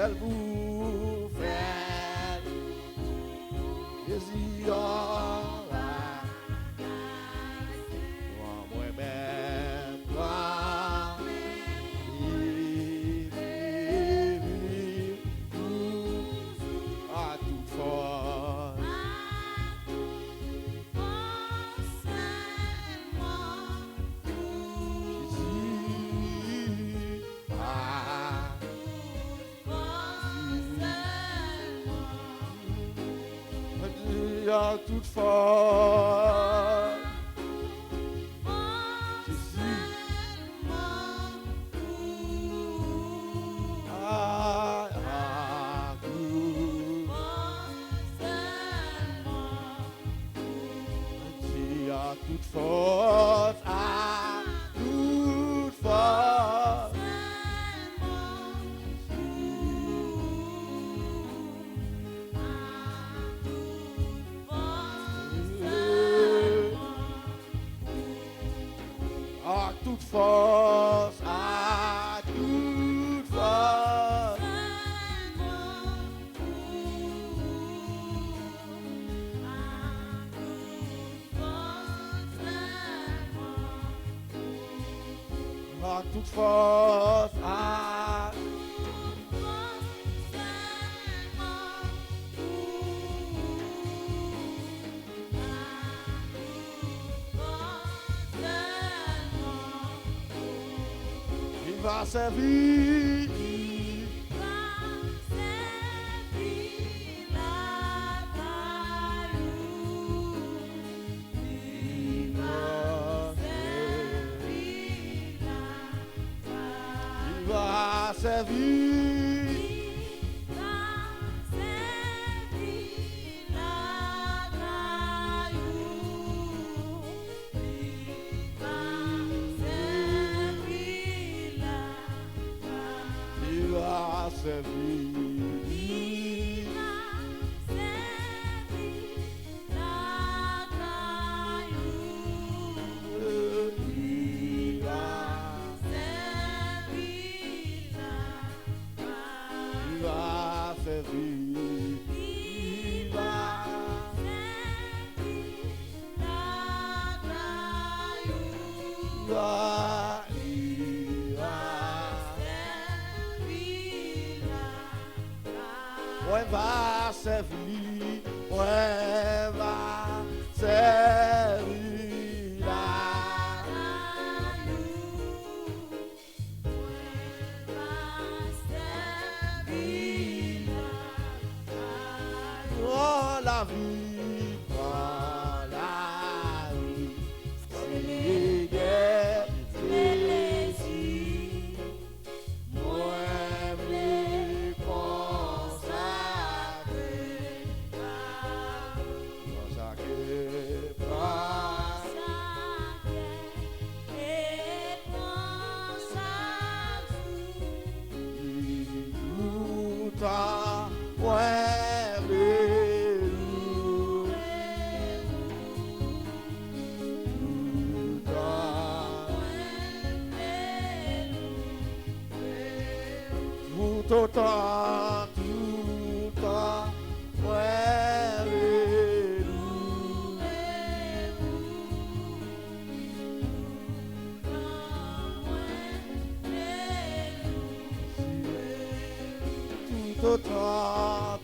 Fais-le pour faire. Jésus, moi-même, toi, à toute force. À toute force. À toute force, à toute force. À toute force, à toute force. À toute force, à il va servir. Il va servir. Il va servir. Ouais, va servir, ouais, va servir la oh, la vie, oh, la vie, c'est les guerres, c'est les îles, moi, les tout autant, ouais, tout autant,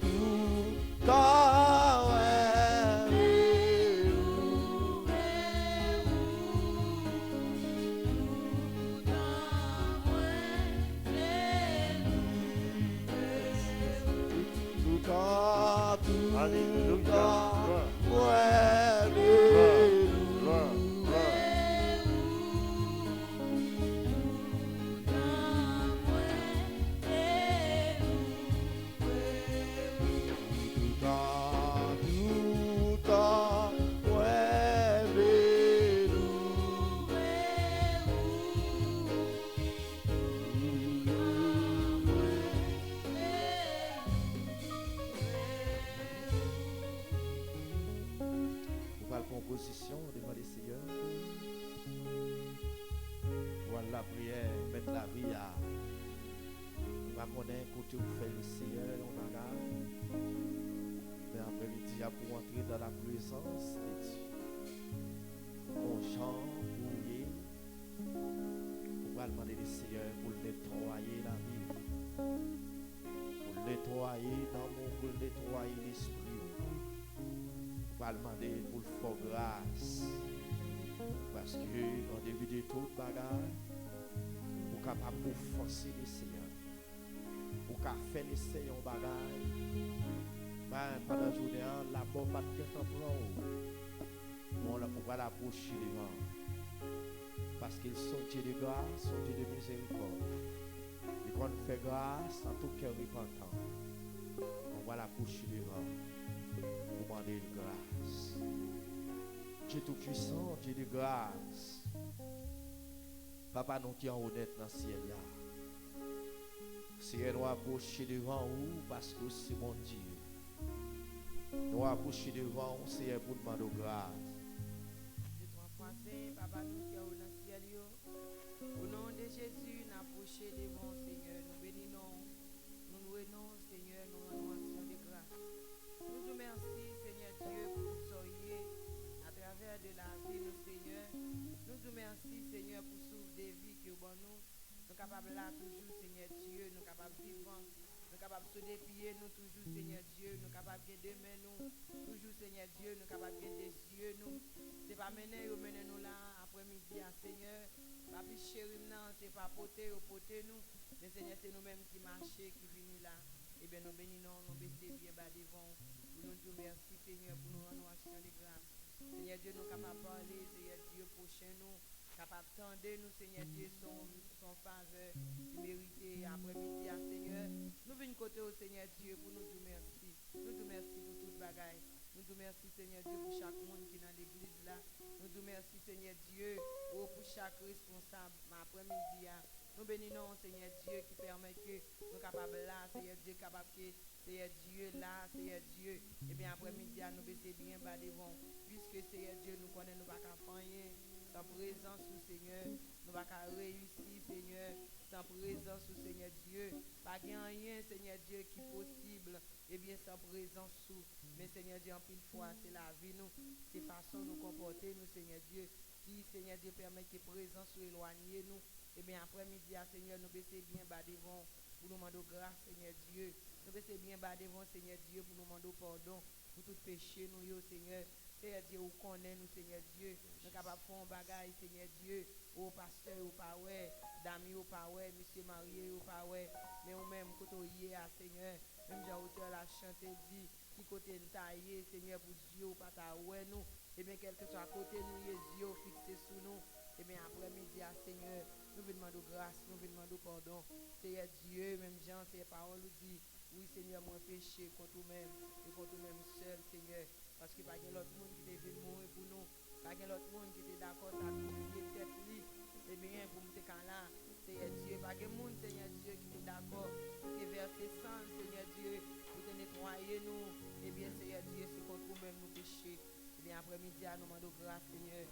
connaître côté où fait le Seigneur, on bagage. Mais après-midi, pour entrer dans la présence de Dieu, on chante, bouiller, on va demander le Seigneur pour nettoyer la vie, pour nettoyer l'amour, pour nettoyer l'esprit. On va demander pour le faire grâce. Parce que, en début de tout bagage, pour capable d'offenser le Seigneur, pour qu'à faire le Seigneur en bagage, ben, pendant la journée, la bombe va te prendre. On va l'approcher devant. Parce qu'ils sont Dieu de grâce, sont Dieu de miséricorde. Et quand on fait grâce, en tout cœur repentant, on va l'approcher devant. Pour demander une grâce. Dieu tout-puissant, Dieu de grâce. Papa, nous qui sommes honnêtes dans le ciel là. Seigneur, nous approcher devant vous parce que c'est mon Dieu. Nous approcher devant vous, Seigneur, pour demander grâce. Papa, nous qui sommes dans le ciel, au nom de Jésus, nous approchons devant Seigneur. Nous bénissons, nous louons, Seigneur, nous rendons action de grâce. Nous te remercions, Seigneur Dieu, pour tout soyez à travers de la vie, nous, Seigneur. Nous te remercions, Seigneur, pour sauver des vies que nous sommes capables là toujours, Seigneur Dieu, nous sommes capables de vivre, nous sommes capables de se déplier, nous toujours, Seigneur Dieu, nous sommes capables de demain, nous toujours, Seigneur Dieu, nous sommes capables de des yeux, nous. C'est pas mener nous là après-midi, Seigneur. Pas plus chéri, non, c'est pas poter ou poter nous, mais Seigneur, c'est nous-mêmes qui marchons, qui venons là. Eh bien, nous bénissons, nous baissons bien bas devant. Pour nous dire merci, Seigneur, pour nous rendre action de grâce. Seigneur Dieu, nous sommes capables de parler, Seigneur Dieu, prochain nous. Capable d'attendre nous, Seigneur Dieu, son faveur, mérité après-midi, Seigneur. Nous venons côté au Seigneur Dieu pour nous dire merci. Nous te merci pour toute bagaille. Nous te merci, Seigneur Dieu, pour chaque monde qui est dans l'église là. Nous te merci, Seigneur Dieu, pour chaque responsable après-midi. Nous bénissons, Seigneur Dieu, qui permet que nous sommes capables là, Seigneur Dieu, capable que Seigneur Dieu là, Seigneur Dieu. Et bien après-midi, nous baissons bien bas devant. Puisque Seigneur Dieu, nous connaissons, nous ne pouvons pas faire rien. Sans présence du Seigneur, nous ne pouvons pas réussir, Seigneur. Sans présence du Seigneur Dieu, pas rien, Seigneur Dieu, qui est possible. Et bien sans présence sous. Mais Seigneur Dieu, en pile fois, c'est la vie, nous. C'est façon de nous comporter, nous, Seigneur Dieu. Qui, Seigneur Dieu, permet que présence soit éloignée, nous. Et bien après-midi, Seigneur, nous baissons bien bas devant pour nous demander grâce, Seigneur Dieu. Nous baissons bien bas devant, Seigneur Dieu, pour nous demander pardon pour tout péché, nous, Seigneur. Seigneur Dieu, vous connaissez nous, Seigneur Dieu. Nous sommes capables de faire un bagage, Seigneur Dieu. Au pasteur, au pas ouais. D'amis, au pas ouais. Monsieur marié, au pas ouais. Mais ou même, quand on y est, Seigneur. Même j'ai auteur la chanter dit, qui côté nous taillé, Seigneur, pour Dieu, pas ta ouais nous. Et bien, quel que soit côté nous, les yeux fixés sur nous. Et bien, après-midi, Seigneur, nous venons demander grâce, nous venons demander pardon. Seigneur Dieu, même Jean, ces paroles nous dit, oui, Seigneur, moi péché contre nous-mêmes et contre nous-mêmes seuls, Seigneur. Parce qu'il n'y a pas l'autre monde qui devait mourir pour nous. Il n'y a pas l'autre monde qui était d'accord à publier tête li. Et bien, pour me dire là, Seigneur Dieu, il n'y a pas de monde, Seigneur Dieu, qui est d'accord pour te verser sang, Seigneur Dieu, pour te nettoyer nous. Et bien, Seigneur Dieu, c'est contre nous-mêmes nous péchés. Et bien, après-midi, nous demandons grâce, Seigneur.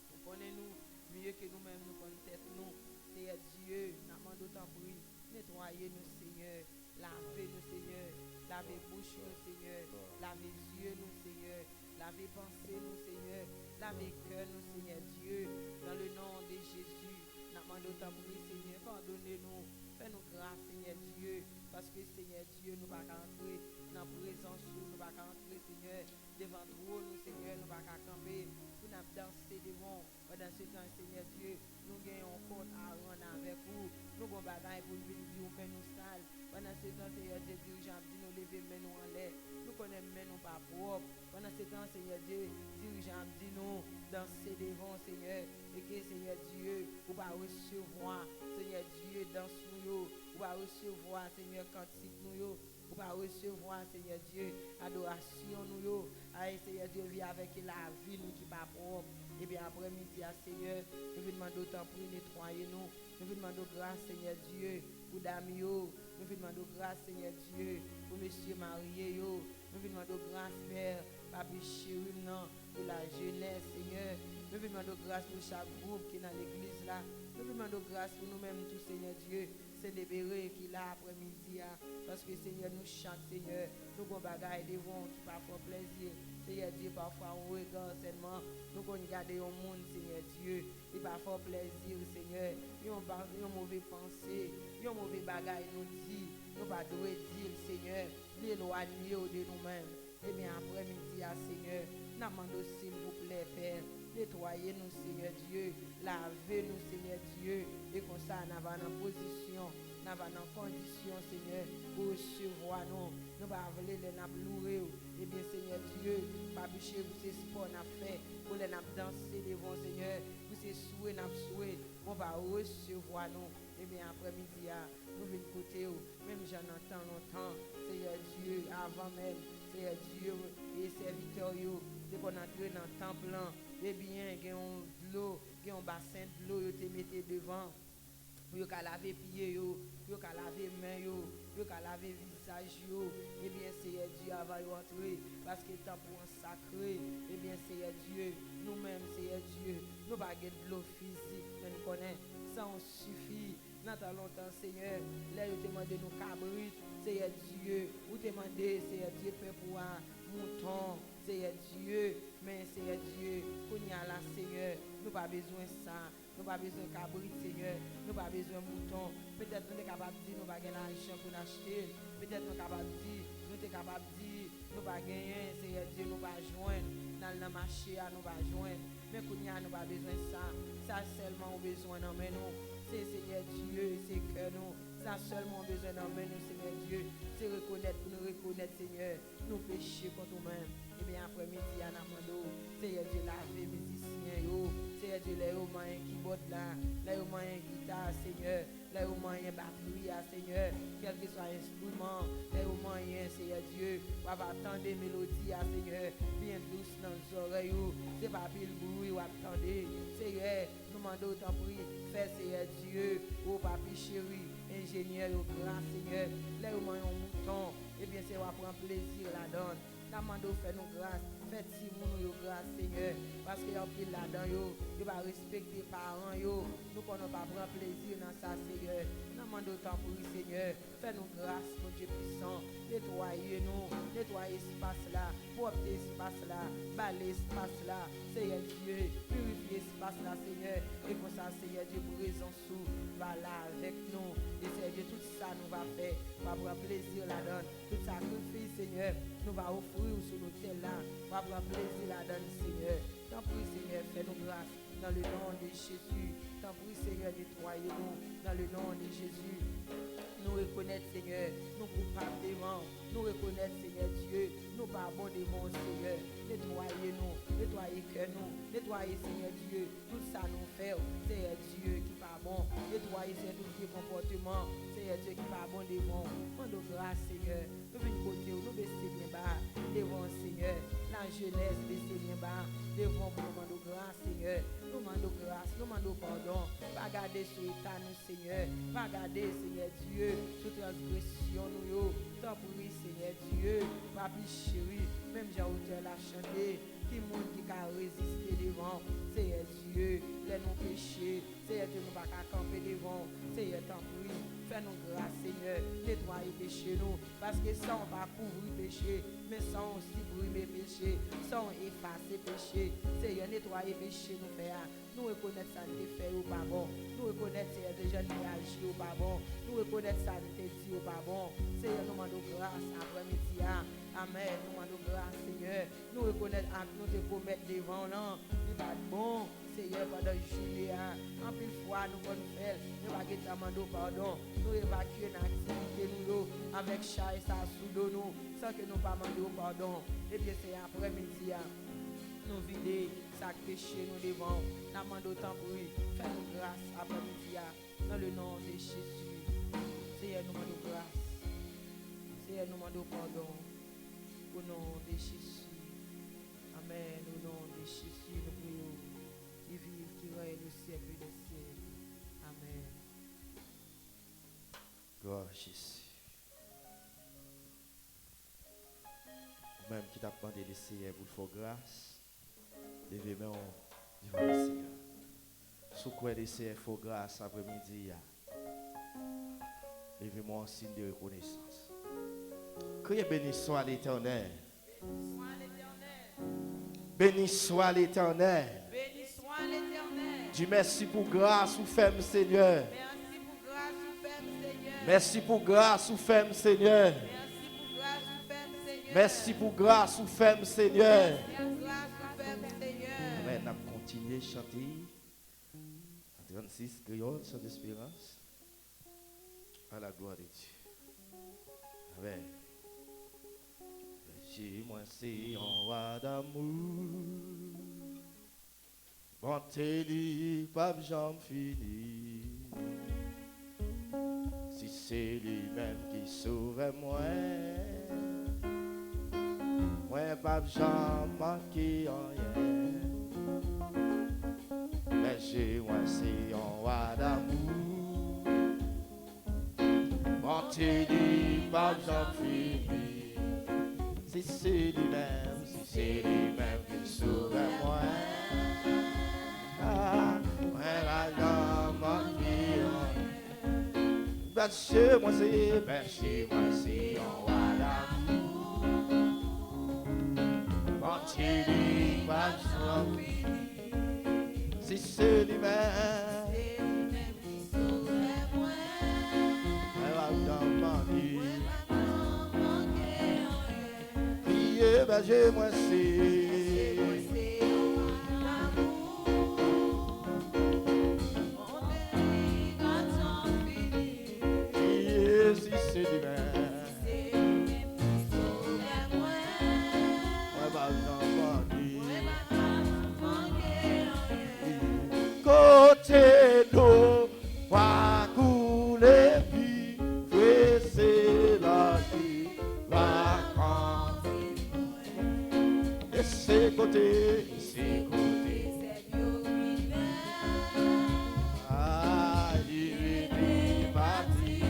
Nous connaissons nous mieux que nous-mêmes, nous connaissons tête nous. Seigneur Dieu, nous demandons tant prix. Nettoyez-nous, Seigneur. Lavez-nous, Seigneur. Lavez bouche nous, Seigneur. Lavez yeux nous, Seigneur. Lavez pensée nous, Seigneur. Lavez cœur nous, Seigneur Dieu. Dans le nom de Jésus, nous demandons tant prix, Seigneur. Pardonnez-nous. Fais-nous grâce, Seigneur Dieu. Parce que, Seigneur Dieu, nous ne pouvons pas entrer dans la présence, nous ne pouvons pas entrer, Seigneur. Devant nous, Seigneur, nous ne pouvons pas camper. Pour nous danser devant. Pendant ce temps, Seigneur Dieu, nous gagnons compte à rendre avec vous. Nous avons bagaille pour nous dire, mais nous sales. Pendant ce temps, Seigneur Dieu, dirigeant, dit nous lever, mais nous en l'air. Nous connaissons, mais nous pas propres. Pendant ce temps, Seigneur Dieu, dirigeant, dit nous danser devant, Seigneur. Et que, Seigneur Dieu, vous va recevoir, Seigneur Dieu, danse nous, vous va recevoir, Seigneur, cantique nous, vous va recevoir, Seigneur Dieu, adoration nous, aïe, Seigneur Dieu, vit avec la vie, nous qui pas propre. Et bien après-midi, Seigneur, nous vous demandons autant pour nettoyer nous. Nous vous demandons grâce, Seigneur Dieu, pour Damio. Nous vous demandons grâce, Seigneur Dieu, pour monsieur marié. Nous vous demandons grâce, Père, Papi chéri, pour la jeunesse, Seigneur. Nous vous demandons grâce pour chaque groupe qui est dans l'église là. Nous vous demandons grâce pour nous-mêmes, tout, Seigneur Dieu. célébrer qu'il a après-midi. Parce que Seigneur, nous chante, Seigneur, nous avons bagaille devant qui parfois plaisir. Seigneur Dieu, parfois on regarde seulement, nous avons gardé au monde, Seigneur Dieu, et parfois plaisir, Seigneur, ils ont mauvais pensée, ils ont mauvais bagaille, nous dit, nous pas devons dire, Seigneur, l'éloigner de nous-mêmes. Eh bien, après-midi, Seigneur, nous demandons s'il vous plaît, Père, nettoyez-nous, Seigneur Dieu, lavez-nous, Seigneur Dieu, et comme ça, nous avons une position, nous avons une condition, Seigneur, pour recevoir nous. Nous ne voulons pas louer. Eh bien, Seigneur Dieu, pas bûcher pour ces sports nous fait, pour les danser devant Seigneur, pour ces souhaits nous souhaiter, on va recevoir nous. Eh bien, après-midi, nous venons côté, même j'en entends longtemps, Seigneur Dieu, avant même, Seigneur Dieu, et serviteurs, dès qu'on entre dans le temple, eh bien, il y a de l'eau, il y a un bassin de l'eau, vous te mettez devant. Pour laver pieds, pour laver mains, pour laver visage, eh bien Seigneur Dieu va y entrer parce que temps pour un sacré, eh bien Seigneur Dieu, nous-mêmes Seigneur Dieu, nous pas de l'eau physique, mais nous connaissons, ça on suffit. Dans tant longtemps Seigneur, là vous demandez nous cabrit, Seigneur Dieu, vous demandez Seigneur Dieu pour un mouton, Seigneur Dieu, mais Seigneur Dieu, qu'on y a là Seigneur, nous pas besoin de ça. Nous n'avons pas besoin de cabrit, Seigneur. Nous n'avons pas besoin de mouton. Peut-être nous sommes capables de dire nous n'avons pas l'argent pour acheter. Peut-être nous sommes capables de dire nous sommes capables de dire nous n'avons pas gagné, Seigneur Dieu, nous pas joindre. Dans le marché, nous pas joindre. Mais nous n'avons pas besoin de ça. Ça seulement besoin d'en nous. C'est Seigneur Dieu, c'est que nous. Ça seulement besoin d'en nous, Seigneur Dieu. C'est reconnaître, pour nous reconnaître, Seigneur, nos péchés contre nous-mêmes. Et bien après-midi, à Namando, Seigneur Dieu, laver musiciens, Seigneur Dieu, les moyens qui bottent là, les moyens guitare, Seigneur, les moyens batterie, Seigneur, quel que soit l'instrument, les moyens, Seigneur Dieu, on va attendre des mélodies, Seigneur, bien douces dans les oreilles, c'est pas pile bruit, ou attendez, Seigneur, nous demandons autant pour faire, Seigneur Dieu, au papi chéri, ingénieur, au grand Seigneur, les moyens moutons, et bien c'est on va prendre plaisir là-dedans. Namando fait nous grâce, faites si nous grâce Seigneur, parce qu'il y a pile là-dedans, il va respecter les parents, nous connaissons pas prendre plaisir dans ça Seigneur. Namando temps pour Seigneur, faites nous grâce, mon Dieu puissant, nettoyez-nous, nettoyez l'espace là, portez l'espace là, balayez l'espace là, Seigneur Dieu, purifiez l'espace là Seigneur, et pour ça Seigneur Dieu, pour raison sous, va là avec nous, et Seigneur Dieu, tout ça nous va faire, va prendre plaisir là-dedans, tout sacrifice Seigneur, nous va offrir sur l'autel là, va prendre plaisir là-dedans Seigneur. Tant pis Seigneur, fais-nous grâce dans le nom de Jésus. Tant pis Seigneur, nettoyez-nous dans le nom de Jésus. Nous reconnaître Seigneur, nous coupables devant, nous reconnaître Seigneur Dieu, nous pas bons devant Seigneur. Nettoyez-nous, nettoyez que nous, nettoyez Seigneur Dieu, tout ça nous fait, Seigneur Dieu qui pas bon, nettoyez Seigneur tout ce comportement, Seigneur Dieu qui pas bon devant. Mande grâce Seigneur, nous venons côté, nous baissons bien bas devant Seigneur, la jeunesse baissez bien bas devant pour nous demander grâce Seigneur, nous demandons grâce, nous demandons pardon, pas garder sur l'état nous Seigneur, pas garder Seigneur Dieu, sous transgression nous, tant pour lui Seigneur Dieu, papi chéri, même j'ai hauteur la chanter, qui monde qui a résisté devant, Seigneur Dieu, les non péchés, Seigneur Dieu, nous pas qu'à camper devant, Seigneur tant pour lui, fais-nous grâce Seigneur, nettoyer péché nous, parce que sans on va couvrir péché, mais sans aussi brûler péché, sans effacer péché, Seigneur, nettoyer péché nous faire. Nous reconnaissons ça nous fait au pas bon. Nous reconnaissons Seigneur déjà nous réagir au pas bon. Nous reconnaissons ça nous dit au pas bon. Seigneur, nous demandons grâce après-midi. Amen. Nous demandons grâce Seigneur. Nous reconnaissons nous te promettre devant là. Il va bon. Seigneur, pendant journée, en plus fois nous allons faire. Nous allons demander pardon. Nous évacuer l'activité nous avec chat et ça sous nous sans que nous pas demander pardon. Et bien c'est après-midi. Nous vider chaque péché nous devant. Nous demandons autant pour lui. Fais-nous grâce après-midi dans le nom de Jésus. Seigneur, nous demandons grâce. Seigneur, nous demandons pardon. Au nom de Jésus. Amen. Au nom de Jésus, nous prions. Qui vive, qui règne au siècle des siècles. Amen. Gloire à Jésus. Même qui t'a demandé de Seigneur pour faire grâce. Levez-moi devant le Seigneur. Sous quoi le Seigneur faut grâce après-midi. Levez-moi en signe de reconnaissance. Criez béni soit l'Éternel. Béni soit l'Éternel. Béni soit l'Éternel. Dis merci pour grâce ou ferme Seigneur. Merci pour grâce ou ferme Seigneur. Merci pour grâce ou ferme Seigneur. Merci pour grâce ou ferme Seigneur. Merci pour grâce ou ferme Seigneur. Amen. On va continuer à chanter. 36 créole, chant d'espérance. À la gloire de Dieu. Amen. Chez moi, c'est un roi d'amour. Bonté lui, pas jamais fini. Si c'est lui-même qui sauve moi, moi, pas jamais manqué en rien. Mais chez moi, c'est un roi d'amour. Bonté lui, pas jamais fini. Si c'est lui-même qui sauve moi. Chez moi c'est un roi d'amour. Bonté pas jamais. Si c'est lui-même qui sauve moi. Priez, berger, moi c'est. Côté d'eau, va couler, vivre, c'est la vie, vacances. Et c'est côté, ah, il est parti,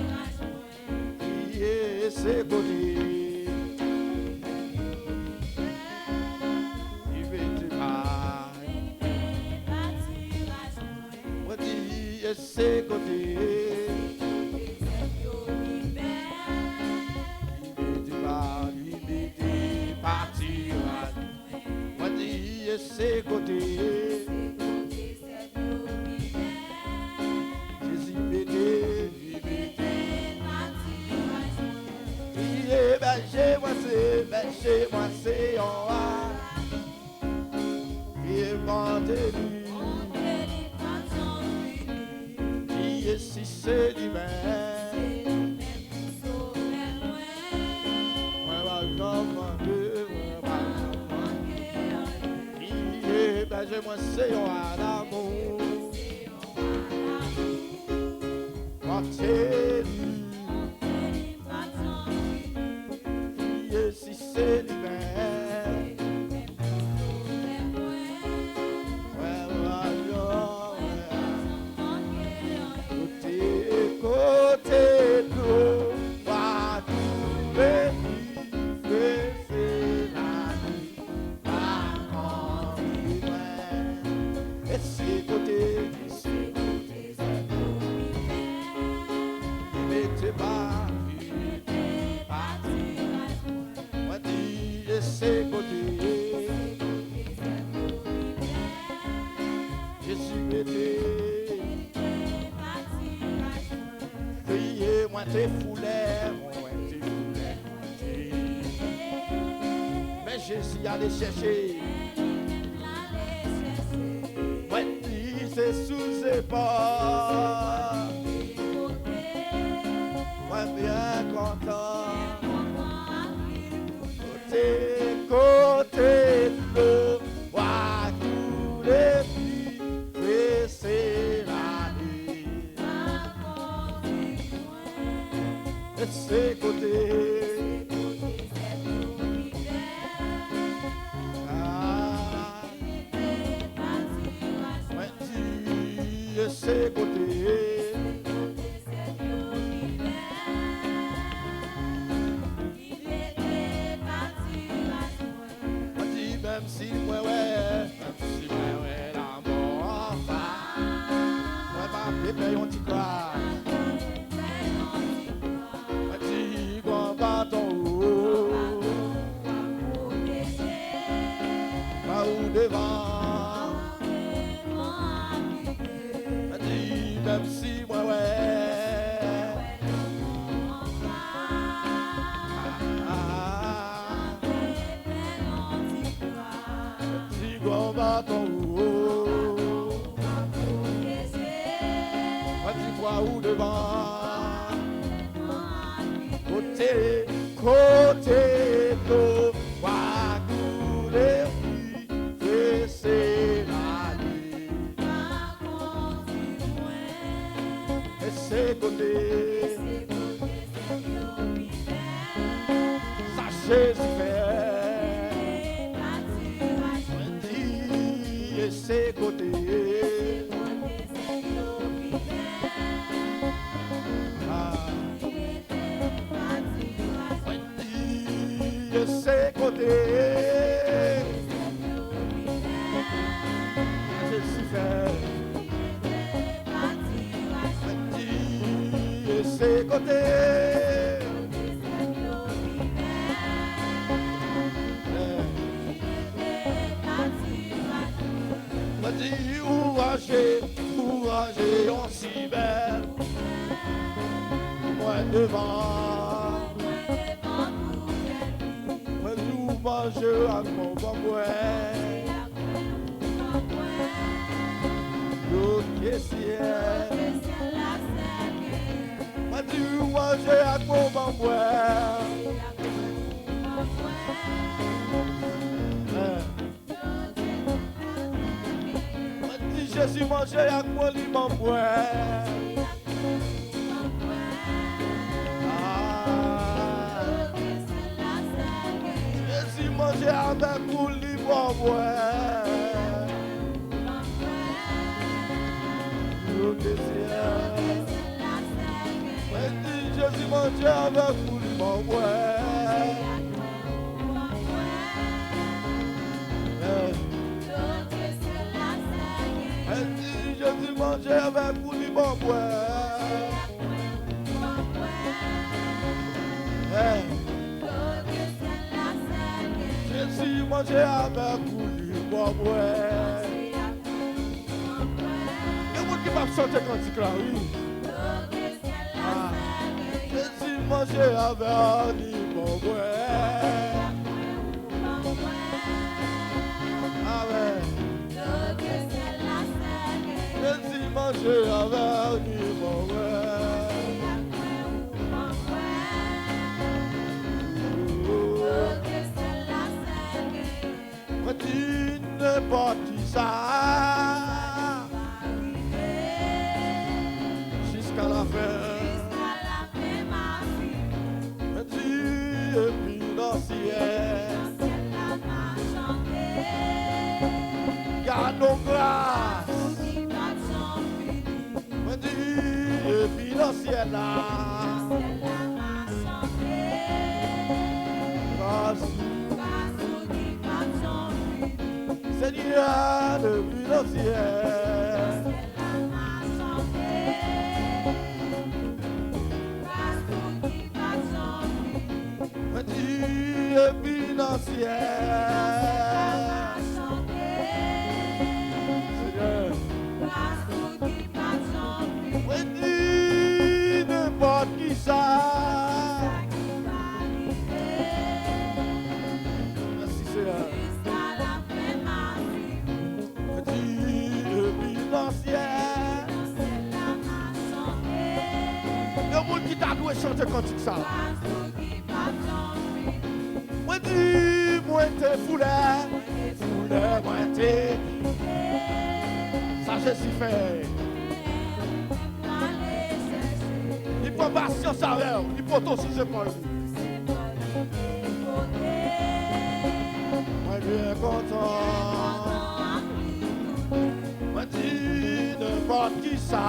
et c'est côté. C'est côté, il est parti, moi dis c'est côté, Jésus béni, il est berger, moi c'est en haut, il est vendu. Si c'est lui-même qui sauve moi, va commander, il est berger, moi c'est un roi d'amour. Quand c'est lui, si c'est lui-même, côté d'eau, va couler, c'est la vie, va conduire. Et c'est côté, il m'était pas, moi dis, et c'est côté, Jésus m'était. Moi t'es foulé, mais Jésus allait chercher. Moi dis c'est sous ses pas. Moi bien content. Côté de l'eau, moi tous les filles, c'est la vie. C'est côté, ah, moi dis c'est côté, moi dis même si moi ouais, la mort ça, moi pas payer on t'y croit. bâton. Dis-moi où devant. Côté, côté, d'eau, va couler, laisser la vie. Et c'est côté, sachez si faire. Et c'est côté. C'est côté, je suis fait. C'est côté, m'a dit courageux, courageux, on s'y belle, moi devant. Manger à mon bambouet, l'eau qui est ciel. M'a dit manger à mon bambouet. M'a dit Jésus manger à mon bambouet. Manger avec vous libre Jésus manger avec vous libre Jésus manger avec vous libre Jésus manger avec vous libre. Et vous qui va chanter cantique là, oui. Jésus manger avec libre. Amen. Jésus manger avec libre. Tu ne pas ça jusqu'à la fin. Tu es financier. Garde nos grâces. Tu es financier là. Seigneur de financier. Tu es financier. Seigneur, n'importe qui ça. Merci Seigneur. Le monde qui t'a doué chanter cantique ça. Moi dis, moi t'es foulé, moi t'es. Ça je suis fait. Il faut patience avec vous, il faut tout si je pense. Moi bien content. Moi dis, n'importe qui ça.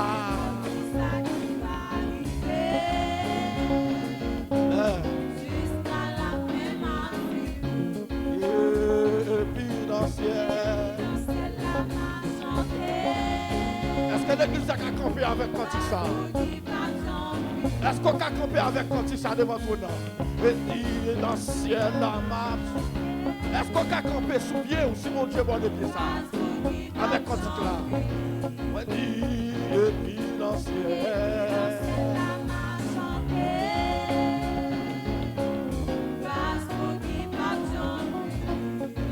Est-ce que l'église a campé avec cantique ça? Est-ce qu'on a campé avec cantique ça devant ton nom? Béni dans le ciel la marche. Est-ce qu'on a campé sous pied ou si mon Dieu bon de pied ça? Avec cantique là. Béni dans le ciel.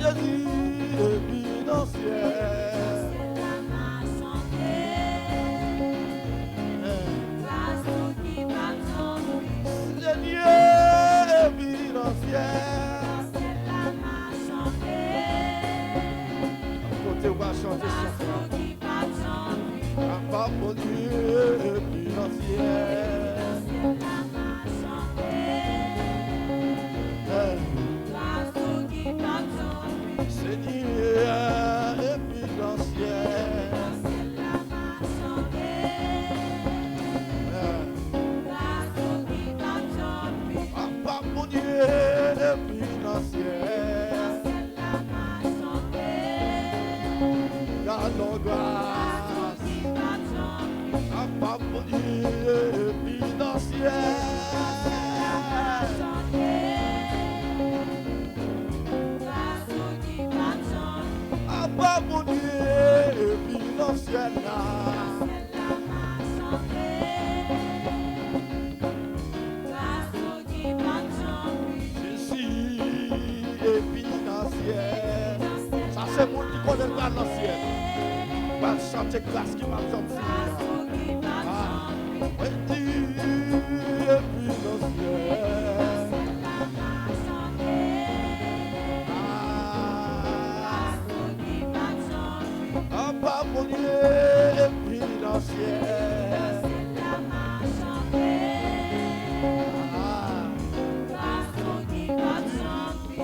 Jésus est dans le ciel. Seigneur et puis dans le ciel. Papa mon Dieu et puis dans le ciel. Gardons grâce. Papa mon Dieu et puis dans le ciel. Papa mon Dieu et puis dans le ciel là. Ça c'est mon qui connaît pas l'ancien. Va chanter classe qui m'a jamais fini. Ah, et puis l'ancien. Ah, pas mon Dieu, et puis l'ancien.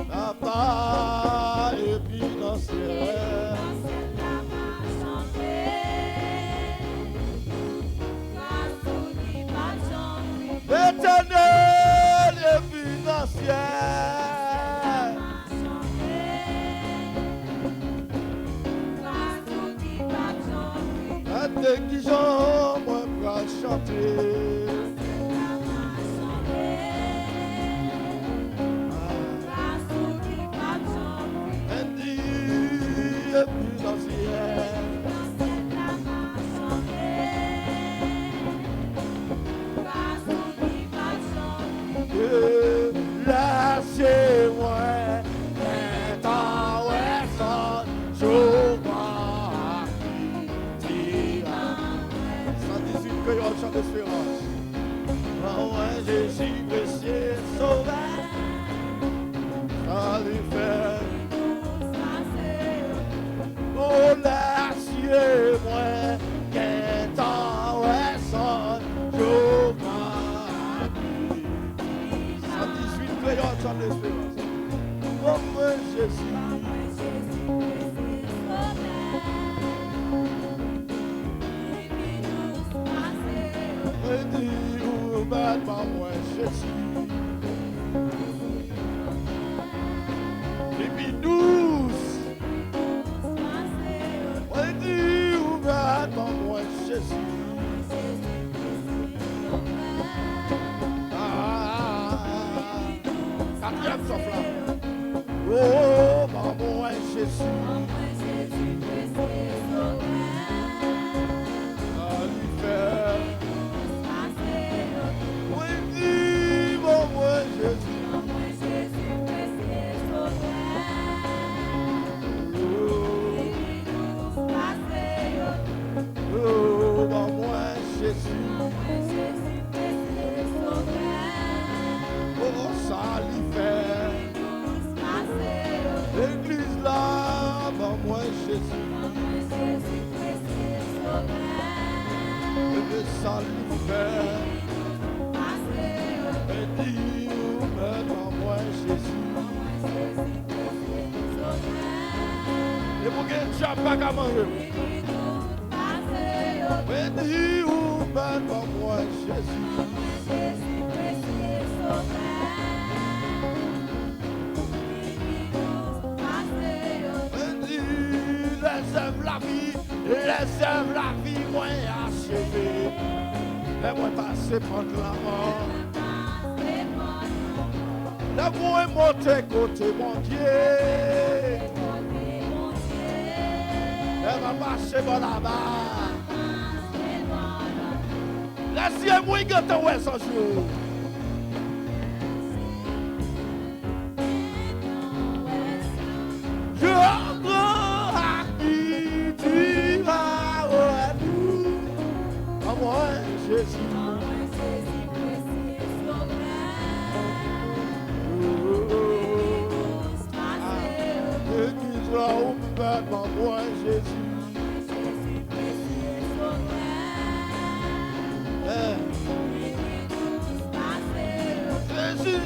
Papa et puis dans le ciel. Éternel et puis dans le ciel. Dès qu'ils ont moi pour chanter. Laissez-moi temps et son jour 118 que on chante d'espérance. Oh ouais, Jésus précieux sauveur, allez faire. Oh laissez-moi temps et son jour. 118 crayons chante d'espérance. Oh mon Jésus. Maman, moi Jésus. Les douce. Ouais, dis où maman, moi Jésus. Quatrième souffle. Oh, maman, moi Jésus. L'église là, ben moi Jésus. Le salut fait. Et dis ben moi Jésus. Et pour que tu n'as pas qu'à manger. Et dis ben moi Jésus. Réserve la vie, moi achevé. Et moi passer prendre la mort. La moi monter côté mon Dieu. Elle va passer par là-bas. Laissez-moi gâter ouais sans jour.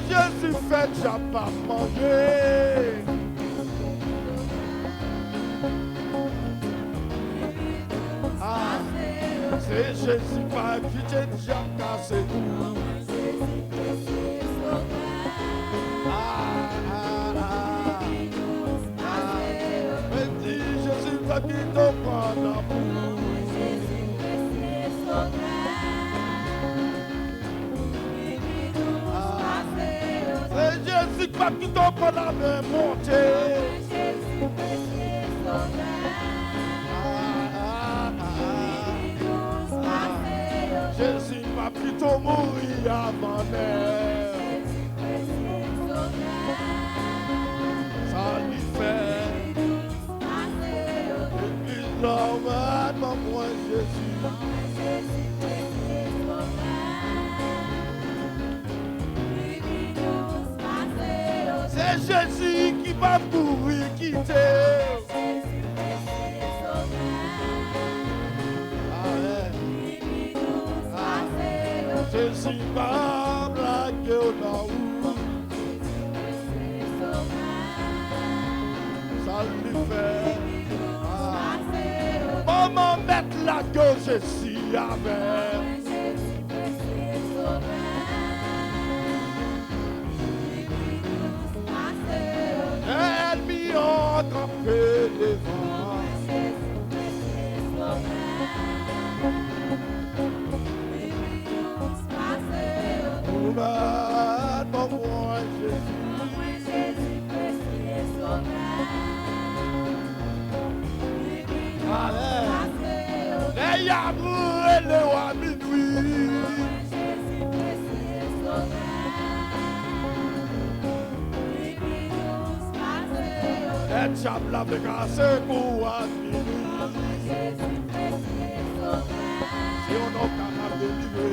Jésus fait, j'ai pas mangé. C'est Jésus pas qui t'est déjà cassé. Mais dis Jésus pas qui te prend d'amour. C'est Jésus pas qui te prend la main montée. Jésus m'a plutôt mourir avant l'heure. Ça lui fait. Il l'emmène mon moi Jésus. C'est Jésus qui va mourir quitter. Jésus va blaguer au nord. Ça lui fait. Maman mettre la gueule, Jésus avec. Elle m'y a attrapé les vents. Pour moi, Jésus. Allez, les amours et les rois minuit. Et chable la cassé pour à minuit. Si on est capable de vivre.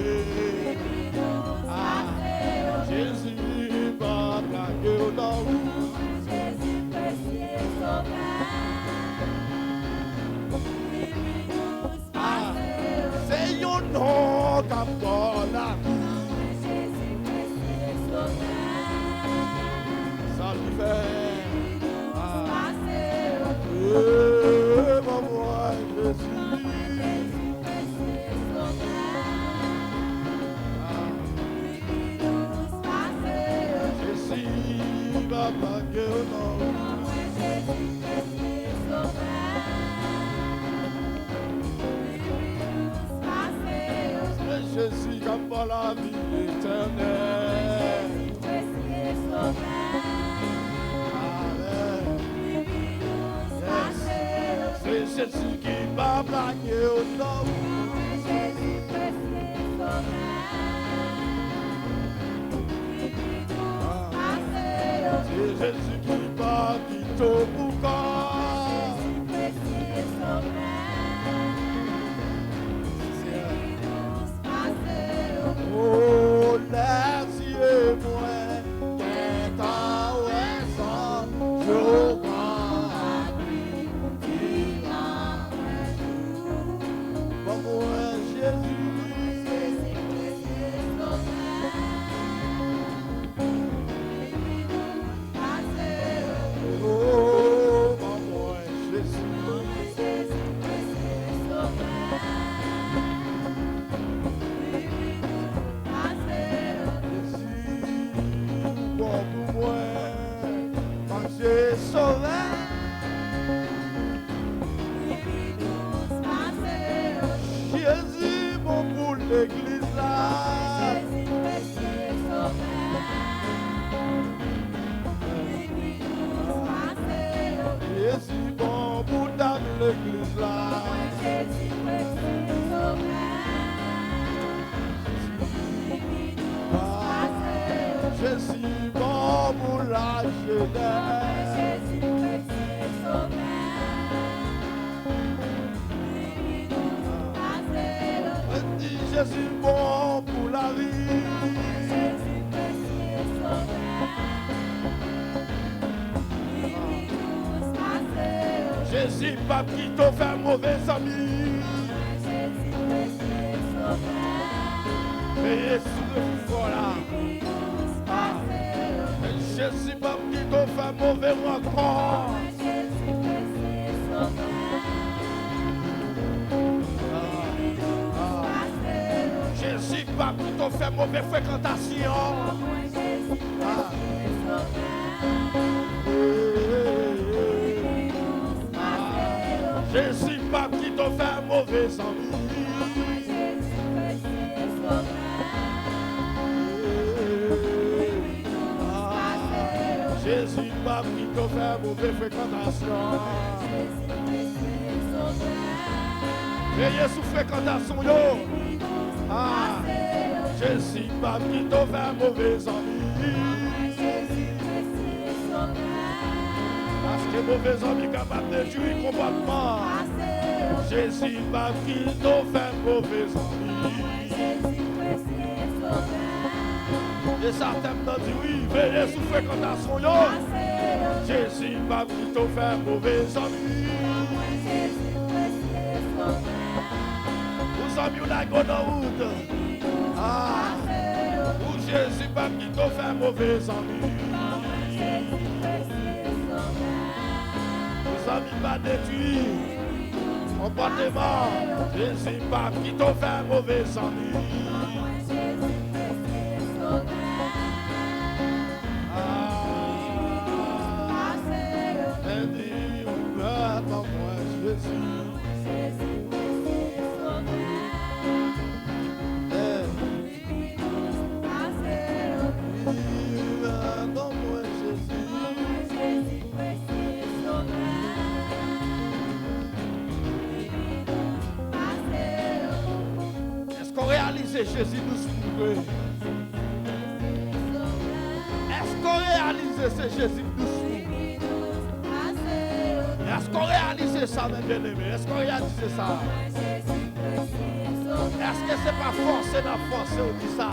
Jésus va blaguer au nord. Jésus précieux sauveur. C'est un nom qui porte la Jésus précieux sauveur. ça lui fait. Maman, Jésus. Jésus précieux sauveur. Jésus va blaguer au nord. Jésus précieux sauveur. C'est Jésus qui a la vie éternelle. Jésus précieux sauveur. C'est Jésus qui va blaguer au nord. Jésus précieux sauveur. C'est Jésus qui va quitter au boucan. Jésus précieux sauveur. Oh, laissez-moi qu'être en ouest, je crois. Maman, Jésus. Oh, maman, Jésus. Bon pour moi, quand j'ai sauvé. Jésus, bon pour l'église là. Jésus, bon pour dans l'église là. Jésus, bon pour la jeunesse. Dis Jésus, bon pour la vie. Jésus, pas qui t'a fait mauvais ami. Mais sous le voilà. Jésus, pas qui t'a fait mauvais rencontre. t'ont fait mauvaise fréquentation. Ah. Jésus pas qui t'ont fait mauvais ami. Jésus pas qui t'ont fait mauvaise fréquentation. Veillez sous fréquentation yo. Ah. Jésus pas qui t'ont fait mauvais ami. Parce que mauvais ami capable de détruire complètement. Jésus pas qui t'ont fait mauvais ami. Et certains m'ont dit oui, veillez sous fréquentation yo. Jésus pas qui t'ont fait mauvais ami. Vous amis ou la grande route. Ah, ou Jésus pas qui t'ont fait mauvais ami. Vous amis pas détruit. Comportement. Jésus pas qui t'ont fait mauvais ami. Est-ce qu'on réalise Jésus nous sauve? Est-ce qu'on réalise ce Jésus nous sauve? Est-ce qu'on réalise ça, mes bien-aimés? Est-ce qu'on réalise ça? Est-ce que c'est pas forcé dans force on dit ça?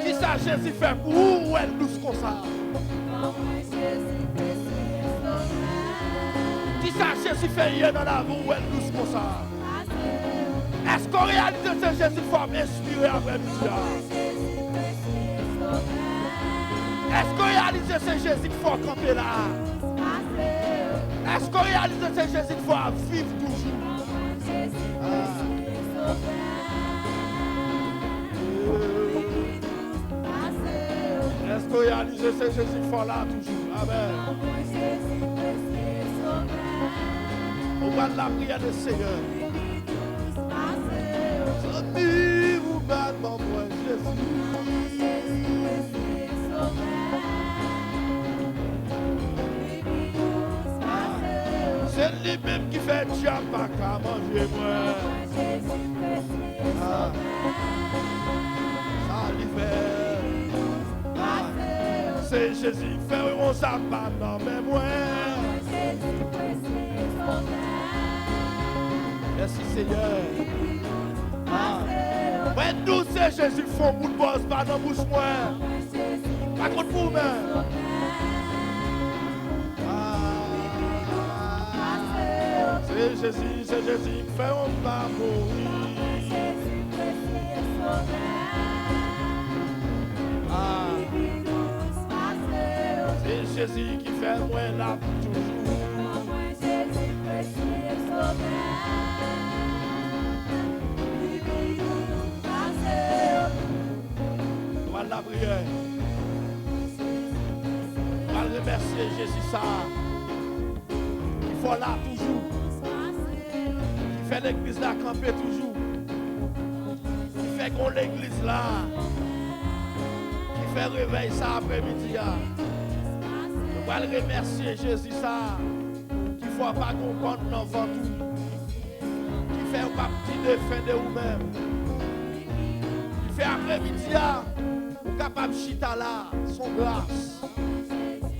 Qui ça Jésus fait pour vous ou elle nous comme ça? Qui ça Jésus fait hier dans la vie ou elle nous comme ça? Est-ce qu'on réalise ce Jésus forme inspiré après-midi? Est-ce qu'on réalise ce Jésus qui faut camper là? Est-ce qu'on réalise ce Jésus qui faut vivre toujours? Est-ce qu'on réalise ce Jésus qui faut là toujours? Amen. On va de la prière du Seigneur. Vous battre mon moi Jésus. C'est lui-même qui fait diable pas qu'à manger moi. Ça lui fait. C'est Jésus qui fait on s'abat dans mes moyens. Merci Seigneur. Ouais, nous c'est Jésus qui font bout de bosse, pas dans bouche moi. Pas contre vous-même. C'est Jésus qui fait on va mourir. C'est Jésus qui fait moi là toujours. La prière. On va remercier Jésus ça. Il faut là toujours. Il fait l'église là camper toujours. Il fait qu'on l'église là. Il fait réveil ça après-midi. On va remercier Jésus ça. Qu'il ne faut pas comprendre dans tout. Qui fait un petit défait de vous-même. Il fait après-midi. Ou capable chita là, son grâce.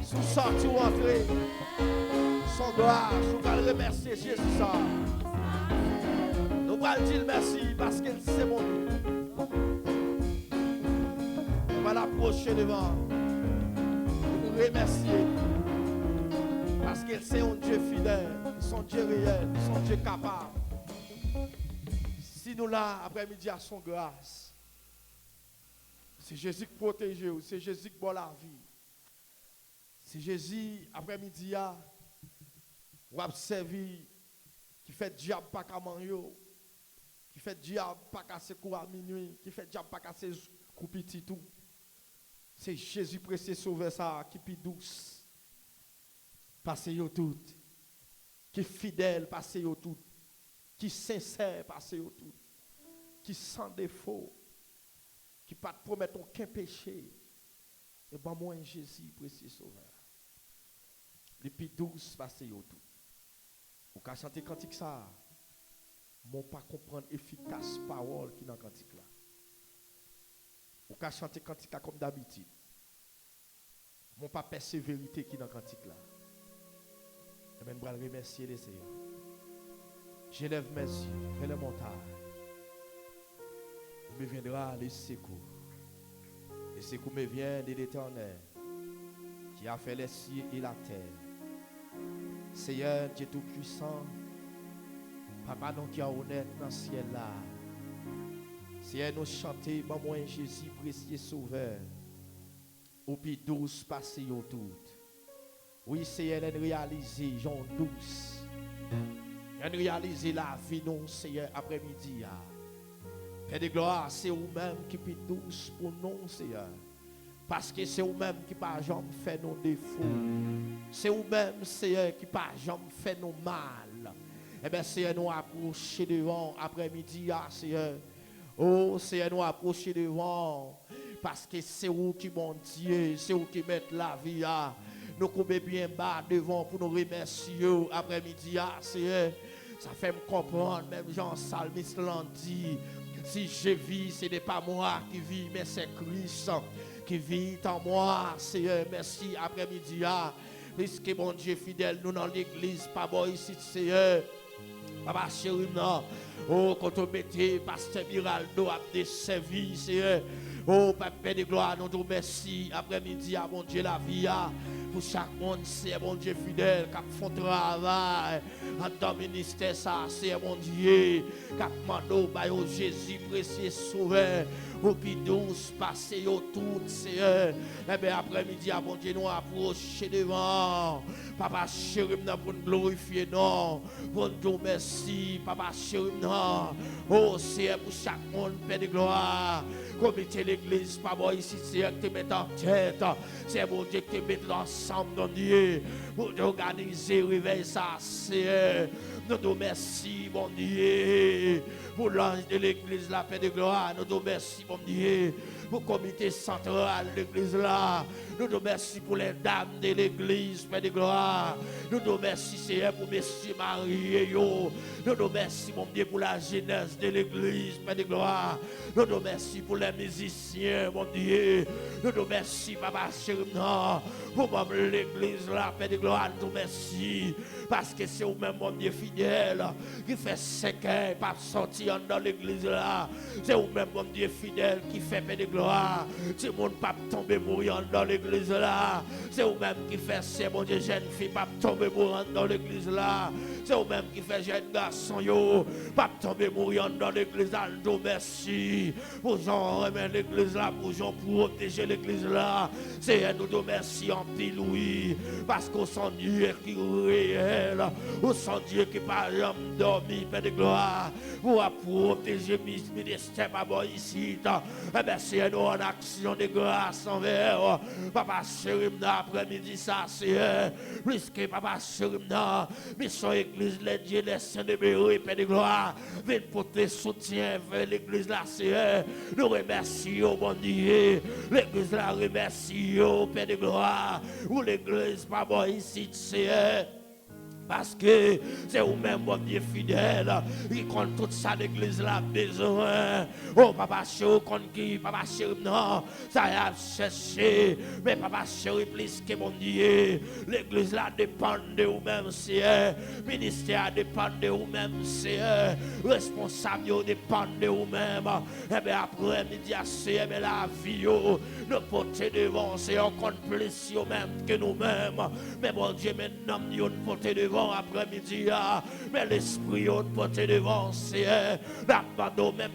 Sous sortir ou entrer, son grâce. Nous allons remercier Jésus ça. Nous allons dire merci parce que c'est mon Dieu. On va l'approcher devant. Nous remercier parce que c'est un Dieu fidèle, son Dieu réel, son Dieu capable. Si nous là, après-midi, à son grâce. C'est Jésus qui protège, c'est Jésus qui boit la vie. C'est Jésus, après-midi, qui a servi, qui fait diable pas comme yo, qui fait diable pas casser coup à minuit, qui fait diable pas casser coup petit tout. C'est Jésus précieux sauveur ça qui est douce. Passez yo tout. Qui est fidèle, passez yo tout. Qui sincère, passez yo tout. Qui sans défaut. Qui pas te promettre aucun péché. Et ben moi Jésus précieux sauveur. Depuis douce, passez yo tout. Ou qu'à chanter cantique ça. Mon pas comprendre efficace parole qui dans cantique là. Ou qu'à chanter cantique comme d'habitude. Mon pas persévérité qui dans cantique là. Et bien, je vais remercier les Seigneurs. J'élève mes yeux vers les montagnes. Me viendra les secours. Les secours me viennent de l'Éternel qui a fait les cieux et la terre. Seigneur Dieu Tout-Puissant, Papa nous qui a honnête dans le ciel là. Seigneur nous chanter, maman Jésus précieux sauveur. Au pied douce passé au tout. Oui, Seigneur, elle réaliser, Jean douce. Elle réaliser la vie, non, Seigneur, après-midi. Père de gloire, c'est vous-même qui est douce pour nous, Seigneur. Parce que c'est vous-même qui pas jamais fait nos défauts. C'est vous-même, Seigneur, qui pas jamais fait nos mal. Eh bien, Seigneur, nous approcher devant après-midi, Seigneur. Oh, Seigneur, nous approcher devant. Parce que c'est vous qui, mon Dieu, c'est vous qui mettez la vie. Nous coupons bien bas devant pour nous remercier après-midi. Seigneur, ça fait me comprendre, même Jean-Salmiste l'a dit. Si je vis, ce n'est pas moi qui vis, mais c'est Christ qui vit en moi. Seigneur, merci après-midi. Puisque mon Dieu fidèle, nous dans l'église, pas bon ici, Seigneur. Papa chéri, non. Oh, quand on mettait Pasteur Miraldo à desservi, Seigneur. Oh, Papa de gloire, nous te remercions après-midi à mon Dieu la vie. Pour chaque monde, c'est mon Dieu fidèle qui font travail. En ministère, ça, c'est mon Dieu qui a demandé au Jésus précieux sauveur. Au pied douce, passer au tout, Seigneur. Eh bien, après-midi, à mon Dieu, nous approcher devant. Papa chéri, pour nous glorifier, non. Pour nous merci, Papa chéri, non. Oh, Seigneur, pour chaque monde, Père de gloire. Comité l'église, Papa, ici, Seigneur, qui te met en tête. C'est mon Dieu qui te met ensemble, mon Dieu. Pour organiser, réveiller ça, Seigneur. Nous te remercions, mon Dieu. Pour l'ange de l'église, la paix de gloire, nous te remercions, mon Dieu. Pour le comité central de l'église là, nous te remercions pour les dames de l'église, paix de gloire. Nous te remercions, Seigneur, pour messieurs mariés. Nous te remercions, mon Dieu, pour la jeunesse de l'église, paix de gloire. Nous te remercions pour les musiciens, mon Dieu. Nous te remercions, Papa chéri, pour l'église là, paix de gloire, nous te remercions. Parce que c'est vous-même, mon Dieu fidèle, qui fait 5 ans, pas sortir dans l'église là. C'est vous-même, mon Dieu fidèle, qui fait paix de gloire. C'est mon pas tomber mourant dans l'église là. C'est vous-même qui fait, c'est mon Dieu, jeune fille, pas tomber mourant dans l'église là. C'est vous-même qui fait, jeune garçon, yo, pas tomber mourant dans l'église là. Nous merci pour Jean remettre l'église là, pour Jean protéger l'église là. C'est nous te merci en pile, oui, parce qu'on sent Dieu qui réel. Au son Dieu qui par jamais dormi, Père de gloire, pour protéger mes ministères, Papa, ici. Eh bien, c'est nous en action de grâce envers Papa chéri, après-midi, ça, c'est plus que Papa chéri, mais son église, les dieux, les saints de Béry, Père de gloire, viennent porter soutien vers l'église, là, c'est nous remercions, mon Dieu, l'église, là, remercions, Père de gloire, ou l'église, Papa, ici, c'est parce que c'est vous-même, mon Dieu fidèle, qui compte tout ça, l'église là, besoin. Oh, Papa chéri, compte qui, Papa chéri, non, ça y a cherché. Mais Papa chéri, plus que mon Dieu, l'église là dépend de vous-même, c'est ministère dépend de vous-même, c'est responsable dépend de vous-même. Et bien après, midi, c'est la vie, nous porter devant, c'est encore plus vous-même que nous-mêmes. Mais mon Dieu, maintenant, nous porter devant. devant après-midi, mais l'esprit au porté devant, Seigneur. Nous même,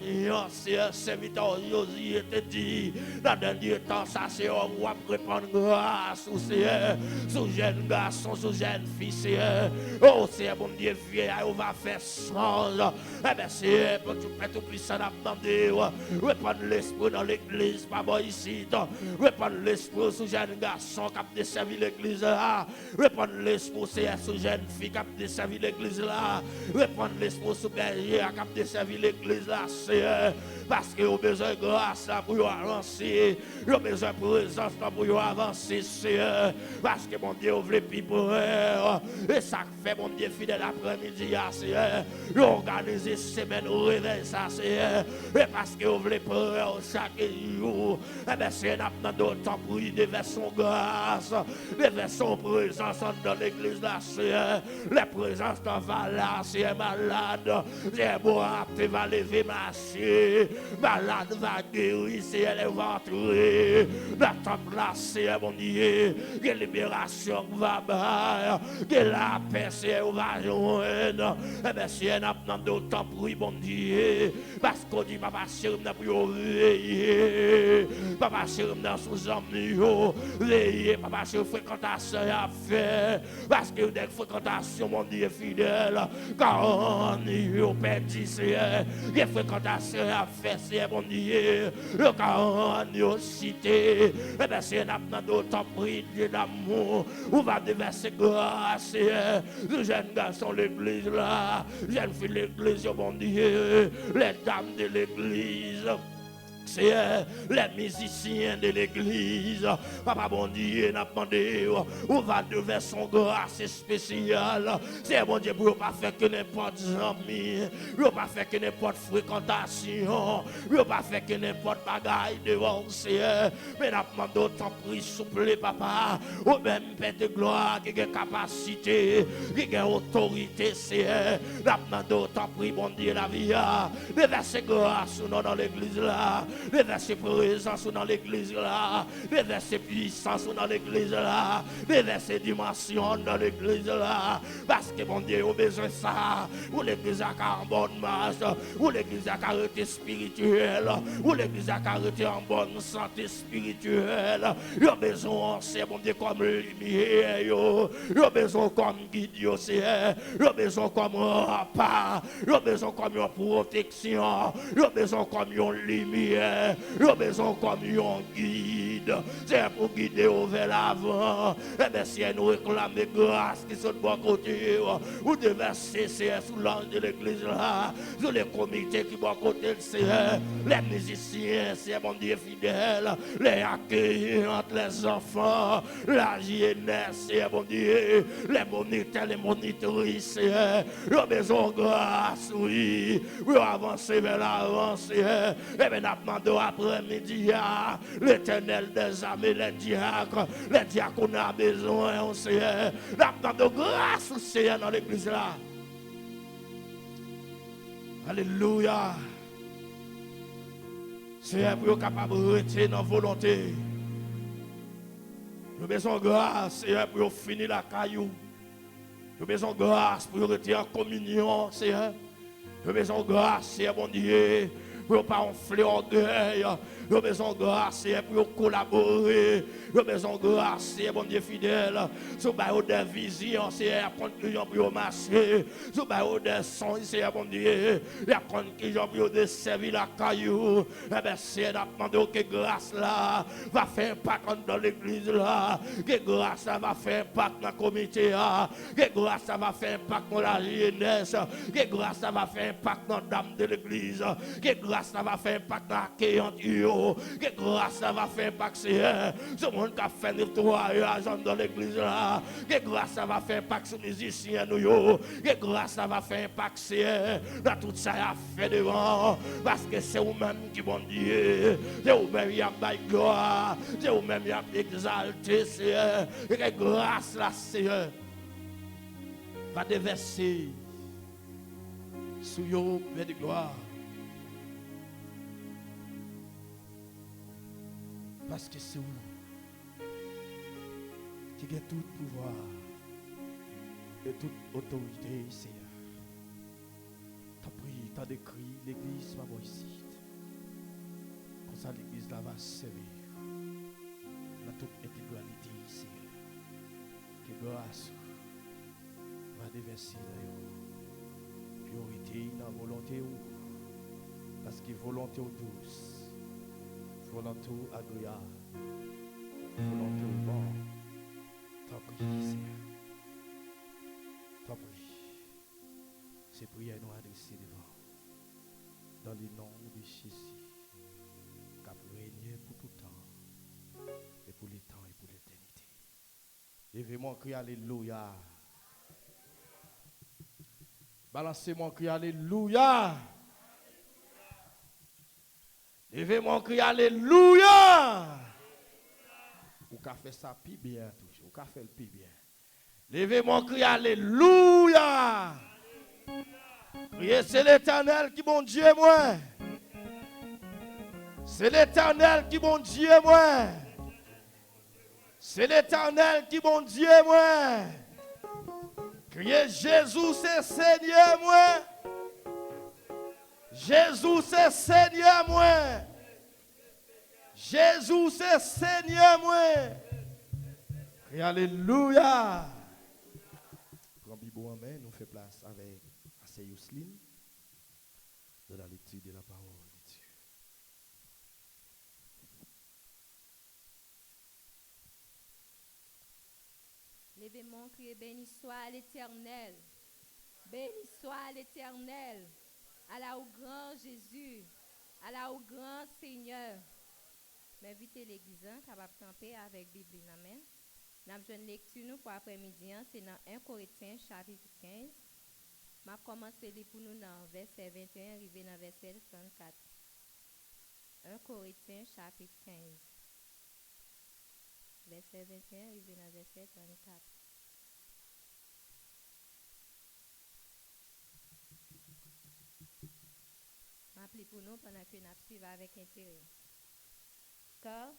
Seigneur, serviteur Josué te dit, dans le dernier temps, ça, Seigneur, on va prendre grâce, Seigneur, sous jeune garçon, sous jeune fille, Seigneur. Oh, Seigneur, bon Dieu, vieux, on va faire change. Eh bien, Seigneur, pour tout puissant, demandé, reprendre l'esprit dans l'église, pas bon ici, reprendre l'esprit sous jeune garçon qui a desservi l'église là, reprendre l'esprit, Seigneur, sous jeune fille qui a desservi l'église là, reprendre l'esprit sous berger qui a desservi l'église là, Seigneur, parce que vous besoin de grâce là pour avancer, vous avez besoin de présence là pour avancer, Seigneur, parce que mon Dieu, vous voulez plus pour et ça fait, mon Dieu, fidèle après-midi, Seigneur, vous organisez semaine au réveil, ça, Seigneur, et parce que vous voulez pour chaque jour, eh bien, c'est maintenant d'autant pour y déverser son grâce, déverser son présence dans l'église, là, Seigneur, la présence d'en là, c'est malade, c'est bon, tu vas lever, marcher, malade va guérir, c'est elle va entrer, dans ton place, c'est mon Dieu, que libération va bas, que la paix, c'est va joindre, eh bien, c'est maintenant d'autant pour bon Dieu, parce qu'on dit, papa, c'est pour veiller, papa, c'est dans sous amis, veiller, papa, c'est fréquentation à faire, parce que des fréquentations, mon Dieu, fidèle, quand on y perdu, c'est des fréquentations à faire, c'est mon Dieu, quand on y cité, eh bien, c'est maintenant d'autant prix d'amour, on va déverser grâce, les jeunes garçons, l'église là, jeunes filles, l'église, mon Dieu, les dames de l'église. C'est les musiciens de l'église. Papa bon Dieu n'a demandé où va devant son grâce spéciale. C'est bon Dieu pour ne pas faire que n'importe ami, pour ne pas faire que n'importe fréquentation, pour ne pas faire que n'importe bagaille devant Seigneur. Mais n'a demandé autant pris souple papa, ou même Père de gloire qui a capacité, qui a autorité Seigneur. N'a demandé autant pris bon Dieu la vie, de verser grâce dans l'église là. Déverser présence dans l'église là, déverser puissance dans l'église là, déverser dimension dans l'église là, parce que mon Dieu a besoin de ça, ou l'église a en bonne marche, ou l'église a caractère spirituel, ou l'église a caractère en bonne santé spirituelle, il a besoin, c'est mon Dieu, comme lumière, il a besoin comme guide, il a besoin comme repas, il a besoin comme une protection, il a besoin comme une lumière. Nous avons besoin comme un guide. C'est pour guider vers l'avant. Et bien, si nous réclamons grâce qui sont de bon côté, vous devez cesser sous l'ange de l'église là, sur les comités qui sont de bon côté, les musiciens, c'est mon Dieu fidèle, les accueillants, les enfants, la jeunesse, c'est mon Dieu, les moniteurs, les monitrices. Nous avons besoin de grâce, oui, pour avancer vers l'avant. Et bien, après-midi, l'Éternel des armées, les diacres ont besoin, on sait, de grâce au Seigneur dans l'église là. Alléluia. Seigneur, pour être capable de rester dans la volonté. Nous avons besoin de grâce, Seigneur, pour finir la caillou. Nous avons besoin de grâce pour rester en communion, Seigneur. Nous avons besoin de grâce, Seigneur, mon Dieu. Pour ne pas enfler orgueil, nous avons besoin de grâce pour collaborer, nous avons besoin de grâce, mon Dieu fidèle, sur des visions, c'est apprendre que j'en peux marcher, sur des sons, c'est mon Dieu, apprendre que j'en peux servir la caillou, et bien c'est d'apprendre que grâce là va faire impact dans l'église là, que grâce là va faire impact dans le comité là, que grâce là va faire impact dans la jeunesse, que grâce là va faire impact dans la dame de l'église, que grâce ça va faire impact dans l'accueillant, que grâce ça va faire impact sur le monde qui a fait le nettoyage dans l'église là, que grâce ça va faire impact sur les musiciens, que grâce ça va faire impact dans tout ça a fait devant, parce que c'est vous-même qui bon Dieu, c'est vous-même qui a bail gloire, c'est vous-même qui a exalté, que grâce là, Seigneur, va déverser sur vous, Père de gloire. Parce que c'est vous qui a tout pouvoir de toute autorité, Seigneur. T'as prié, t'as décrit l'église, ma ici. Comme ça, l'église là va servir dans toute intégralité, Seigneur. Que grâce va déverser dans priorité, dans volonté, parce que volonté douce, volonté agréable, volonté bon. T'as prié, Seigneur. T'as prié. Ces prières nous adressées devant. Dans le nom de Jésus, qui a régné pour tout temps, et pour les temps et pour l'éternité. Levez-moi, criez Alléluia. Balancez-moi, criez Alléluia. Levez-moi, criez Alléluia. Ou qu'a fait ça plus bien toujours. Ou qu'a fait le plus bien. Levez-moi, criez Alléluia. Criez, c'est l'Éternel qui bon Dieu moi. C'est l'Éternel qui bon Dieu moi. C'est l'Éternel qui bon Dieu moi. Criez Jésus c'est Seigneur moi. Jésus c'est Seigneur moi. Jésus c'est Seigneur moi. Criez Alléluia. Grand Bibo Amen nous fait place avec Assez Yousline de la lecture de la parole de Dieu. Levez-moi, criez, béni soit l'Éternel. Béni soit l'Éternel. Allah au grand Jésus. Allah au grand Seigneur. M'invitez l'église, capable de camper avec Bible. Amen. Nous avons une lecture pour après-midi, c'est dans 1 Corinthiens chapitre 15. Je vais commencer pour nous dans verset 21, arrivé dans verset 34. 1 Corinthiens chapitre 15. Verset 21, arrivé dans verset 34. M'appelez pour nous pendant que nous suivons avec intérêt. Car,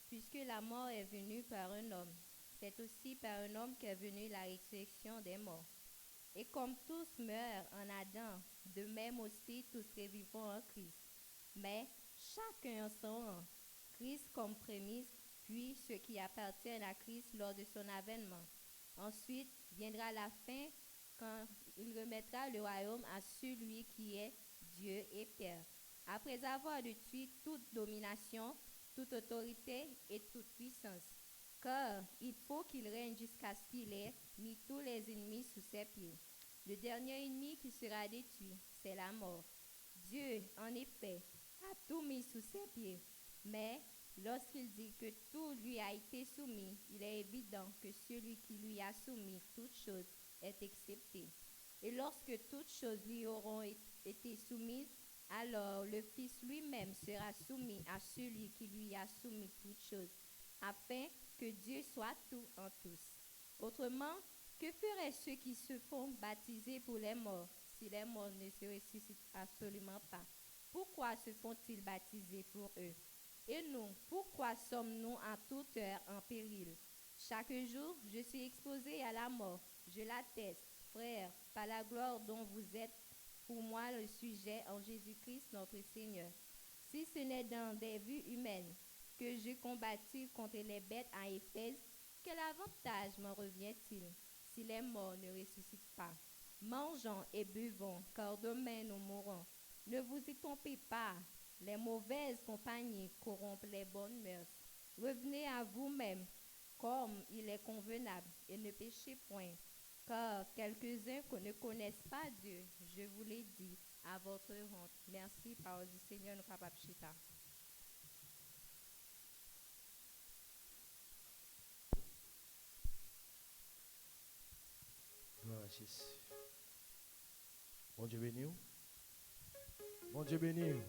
puisque la mort est venue par un homme, c'est aussi par un homme qu'est venue la résurrection des morts. Et comme tous meurent en Adam, de même aussi tous revivront en Christ. Mais chacun en son rang. Christ comme prémisse, puis ceux qui appartiennent à Christ lors de son avènement. Ensuite viendra la fin quand il remettra le royaume à celui qui est Dieu et Père. Après avoir détruit toute domination, toute autorité et toute puissance. Car il faut qu'il règne jusqu'à ce qu'il ait mis tous les ennemis sous ses pieds. Le dernier ennemi qui sera détruit, c'est la mort. Dieu, en effet, a tout mis sous ses pieds. Mais lorsqu'il dit que tout lui a été soumis, il est évident que celui qui lui a soumis toutes choses est accepté. Et lorsque toutes choses lui auront été soumises, alors le Fils lui-même sera soumis à celui qui lui a soumis toutes choses, afin que Dieu soit tout en tous. Autrement, que feraient ceux qui se font baptiser pour les morts, si les morts ne se ressuscitent absolument pas? Pourquoi se font-ils baptiser pour eux? Et nous, pourquoi sommes-nous en toute heure en péril? Chaque jour, je suis exposé à la mort. Je l'atteste, frères, par la gloire dont vous êtes pour moi le sujet en Jésus-Christ notre Seigneur. Si ce n'est dans des vues humaines que je combattis contre les bêtes à Éphèse, quel avantage m'en revient-il si les morts ne ressuscitent pas? Mangeons et buvons, car demain nous mourrons. Ne vous y trompez pas, les mauvaises compagnies corrompent les bonnes mœurs. Revenez à vous-même, comme il est convenable, et ne péchez point. Car quelques-uns ne connaissent pas Dieu, je vous l'ai dit, à votre honte. Merci, parole du Seigneur, nous capables de chita. Gloire à Jésus. Bon Dieu béni. Bon Dieu béni.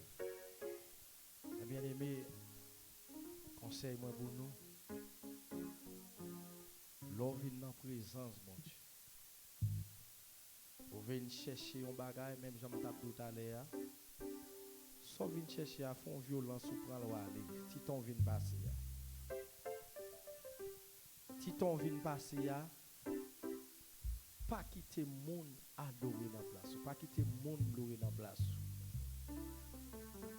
Bien-aimé, conseille-moi pour nous. L'on vient dans la présence, mon Dieu. On vient chercher un bagage, même j'en tape tout à l'heure. Sauf vient chercher à fond violence ou prendre le aller. Titon vient passer. Titon vient passer. pas quitter monde adorer dans place, pas quitter monde louer dans place.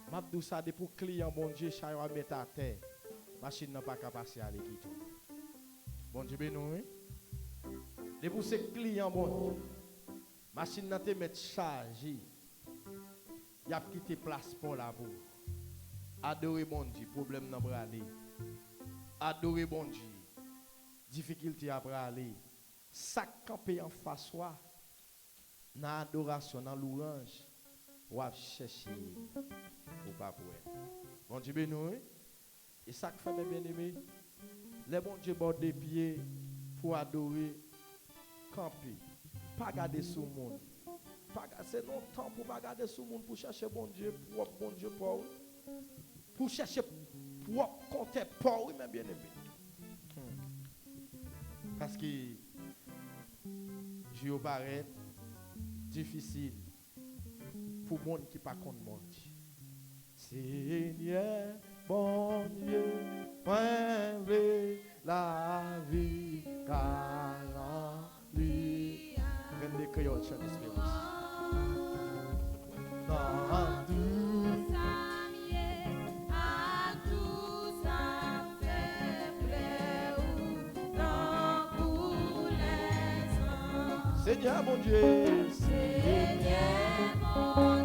M'abdou ça de pour client bon Dieu, chayo a mettre à terre. Machine n'a pas capacité à aller quitter. Bon Dieu béni. De pour ces clients bon. Machine n'a te mettre chargé. Y a quitté place pour la boue. Adorer bon Dieu, problème n'a pas aller. Adorer bon Dieu. Difficulté à aller. Ça camper en face soi. Dans adoration, dans louange, ou à chercher ou pas pour elle. Bon Dieu béni. Et ça que fait mes bien-aimés, les bon Dieu bord des pieds pour adorer, camper, pas garder sous le monde. C'est non temps pour pas garder sous le monde pour chercher bon Dieu pour chercher pour compter pour oui, mes bien-aimés. Parce que Dieu paraît difficile pour le monde qui pas contre monde. Seigneur, bon Dieu, point la vie, car lui. Même les créoles chantent l'espérance. Dans tout à tout ça fait plaisir, dans tous les ans. Seigneur, mon Dieu, Seigneur, mon Dieu.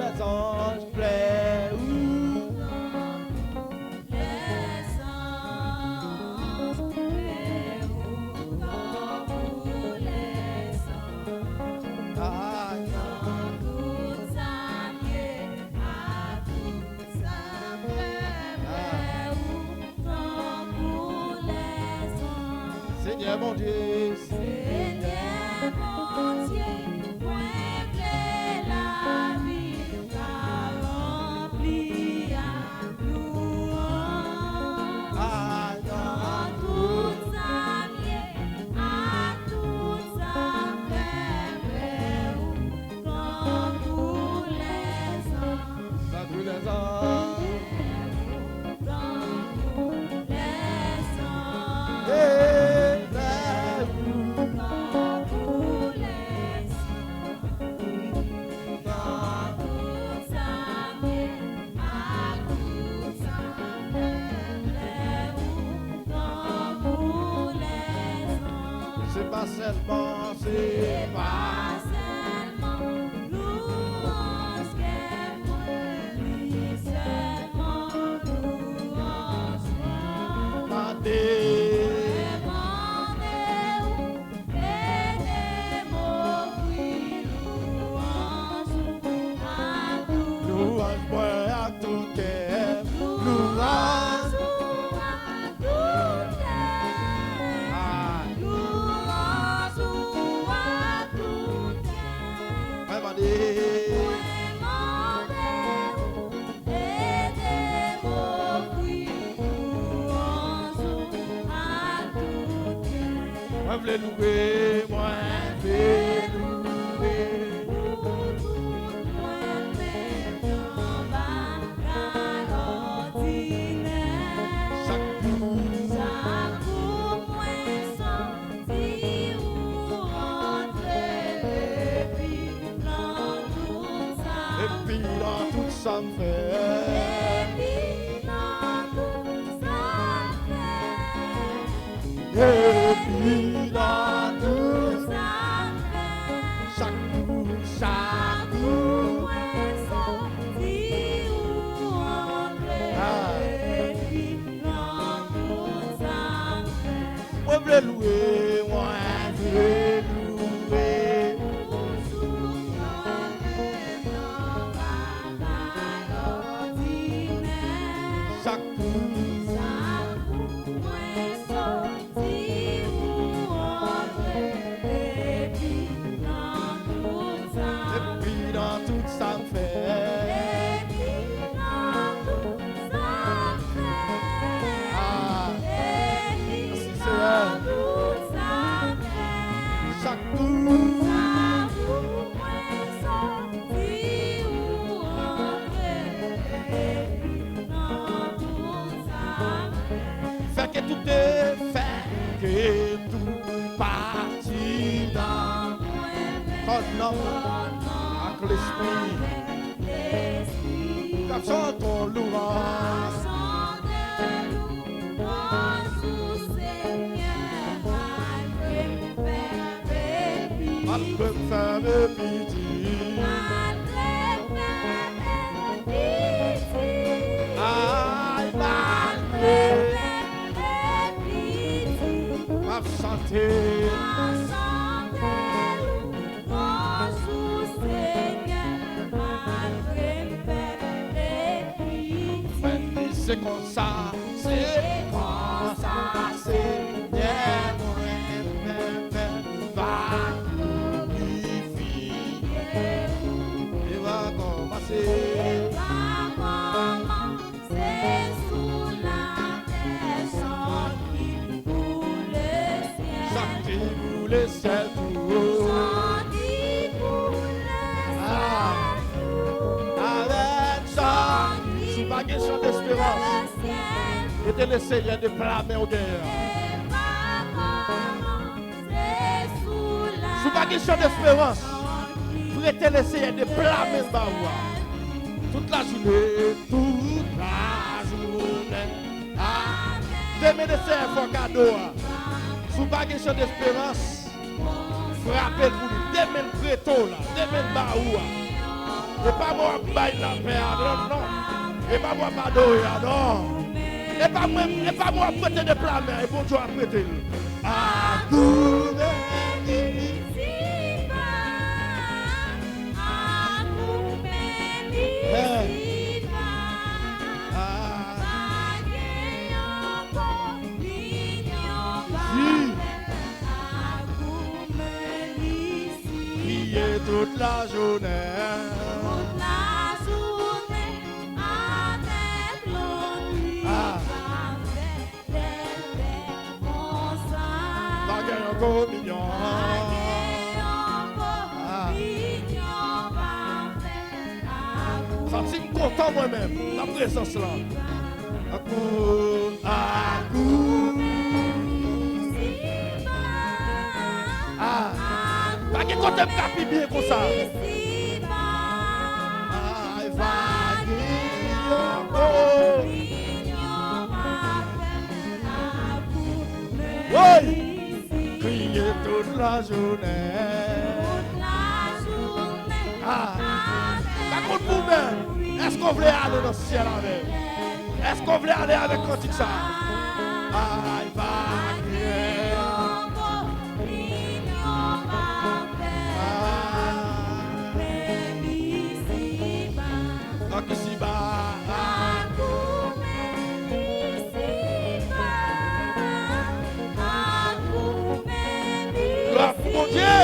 les anges plaient où Les anges plaient où dans tous les ans. Dans toute sa vie, à toute sa plaît où dans tous les ans. Seigneur mon Dieu, Seigneur mon Dieu. Seulement, c'est pas seulement louange qu'elle brûle, seulement louange ma à tout cœur, louange moi je louer, moi je louer. Et puis dans tout ça me fait. Et puis dans tout ça chaque coup, moi je louer, moi je louer. Chaque coup, avec l'esprit. Comme chantons louange. Malgré me faire pitié. Aïe, malgré m'a chanté. C'est comme ça, c'est comme ça, Seigneur, va glorifier. Il va commencer. Sous la terre, chante qui pour le ciel. Chante qui pour le ciel, tout haut. Chante qui pour le ciel. Avec chant, sous ma question d'espérance. Et de l'essayer de blâmer au guerre. Sous ma question d'espérance. Pour être l'essayer de blâmer le baoua. Toute la journée, toute la journée. Demain de faire un cadeau. Sous ma question d'espérance. Frappez pour lui. Demain le préto là. Demain le baoua. Et pas moi bail la paix. Non. Et pas moi badoya. Non. Et pas moi prêter de blâmer. Et bon Dieu a prêté. À toute la journée. Toute la journée avec l'ennui. Bagay encore mignon. Sentim content moi-même, la présence là. À coup. Pas que quand tu capes bien comme ça. Oui, crier toute la journée. Par contre, vous-même, est-ce qu'on voulait aller dans le ciel avec? Est-ce qu'on voulait aller avec cantique ça? Il va crier. Mon Dieu!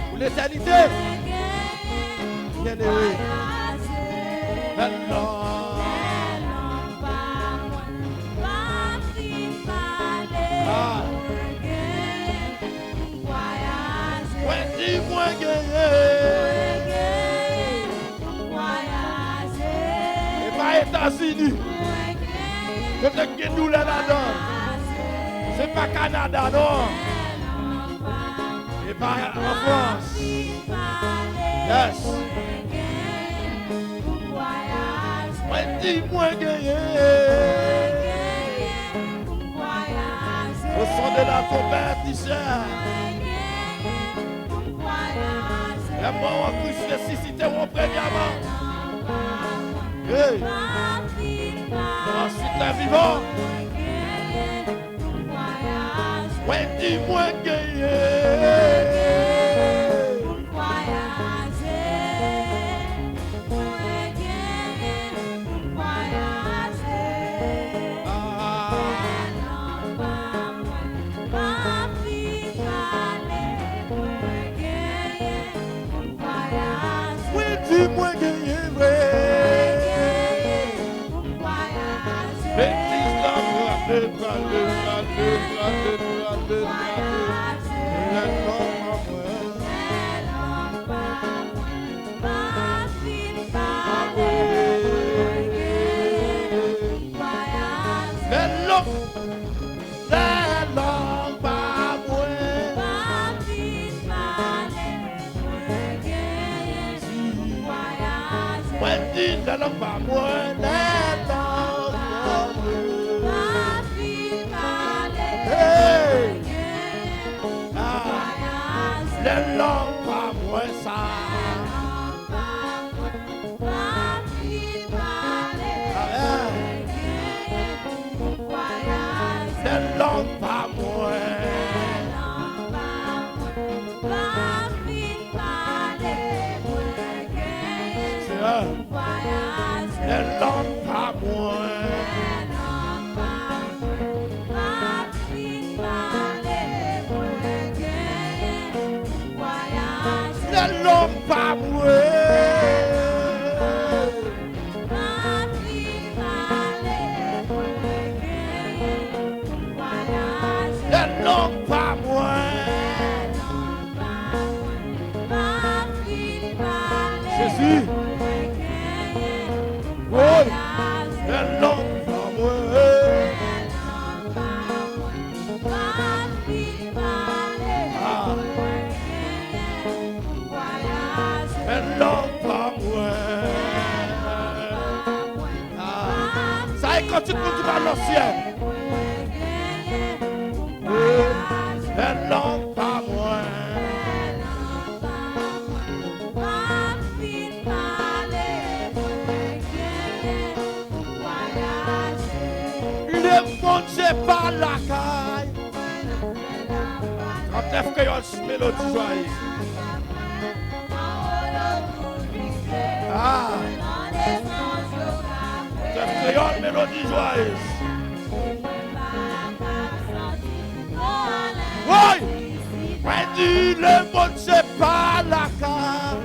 Pour l'éternité, bien-aimé, dis-moi et pas États-Unis. Peut-être que nous là-dedans. C'est pas Canada, non. Et pas en France. Yes. Dis-moi gagner. Au son de la trompette d'ici. Et moi, on Christ ressuscité, on premièrement. Hey. Ensuite, la vivant. Ouais, dis-moi gagner. les langues pas moi, les langues pas moi. Hey! Ah! Les langues pas moi ça. Les langues pas moi. Les langues pas moi. Les langues pas moi. Les langues pas moi. Jésus. Oui. Les langues pas moi. Ah. Les langues pas moi. Ah. Ça y est, quand tu vas dans le ciel. Les langues pas moi. Le monde c'est pas la caille. Quand t'es créole, mélodie joyeuse. Ah. T'es créole, mélodie joyeuse. Oui. Ouais, dis le monde c'est pas la caille.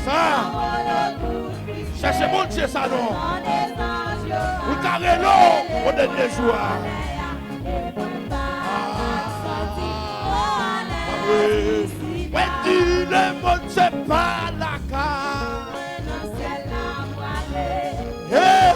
Ça. Cherchez mon Dieu ça non. Vous carrez l'eau au dernier jour. Ouais, dis le monde c'est pas la caille. Hey!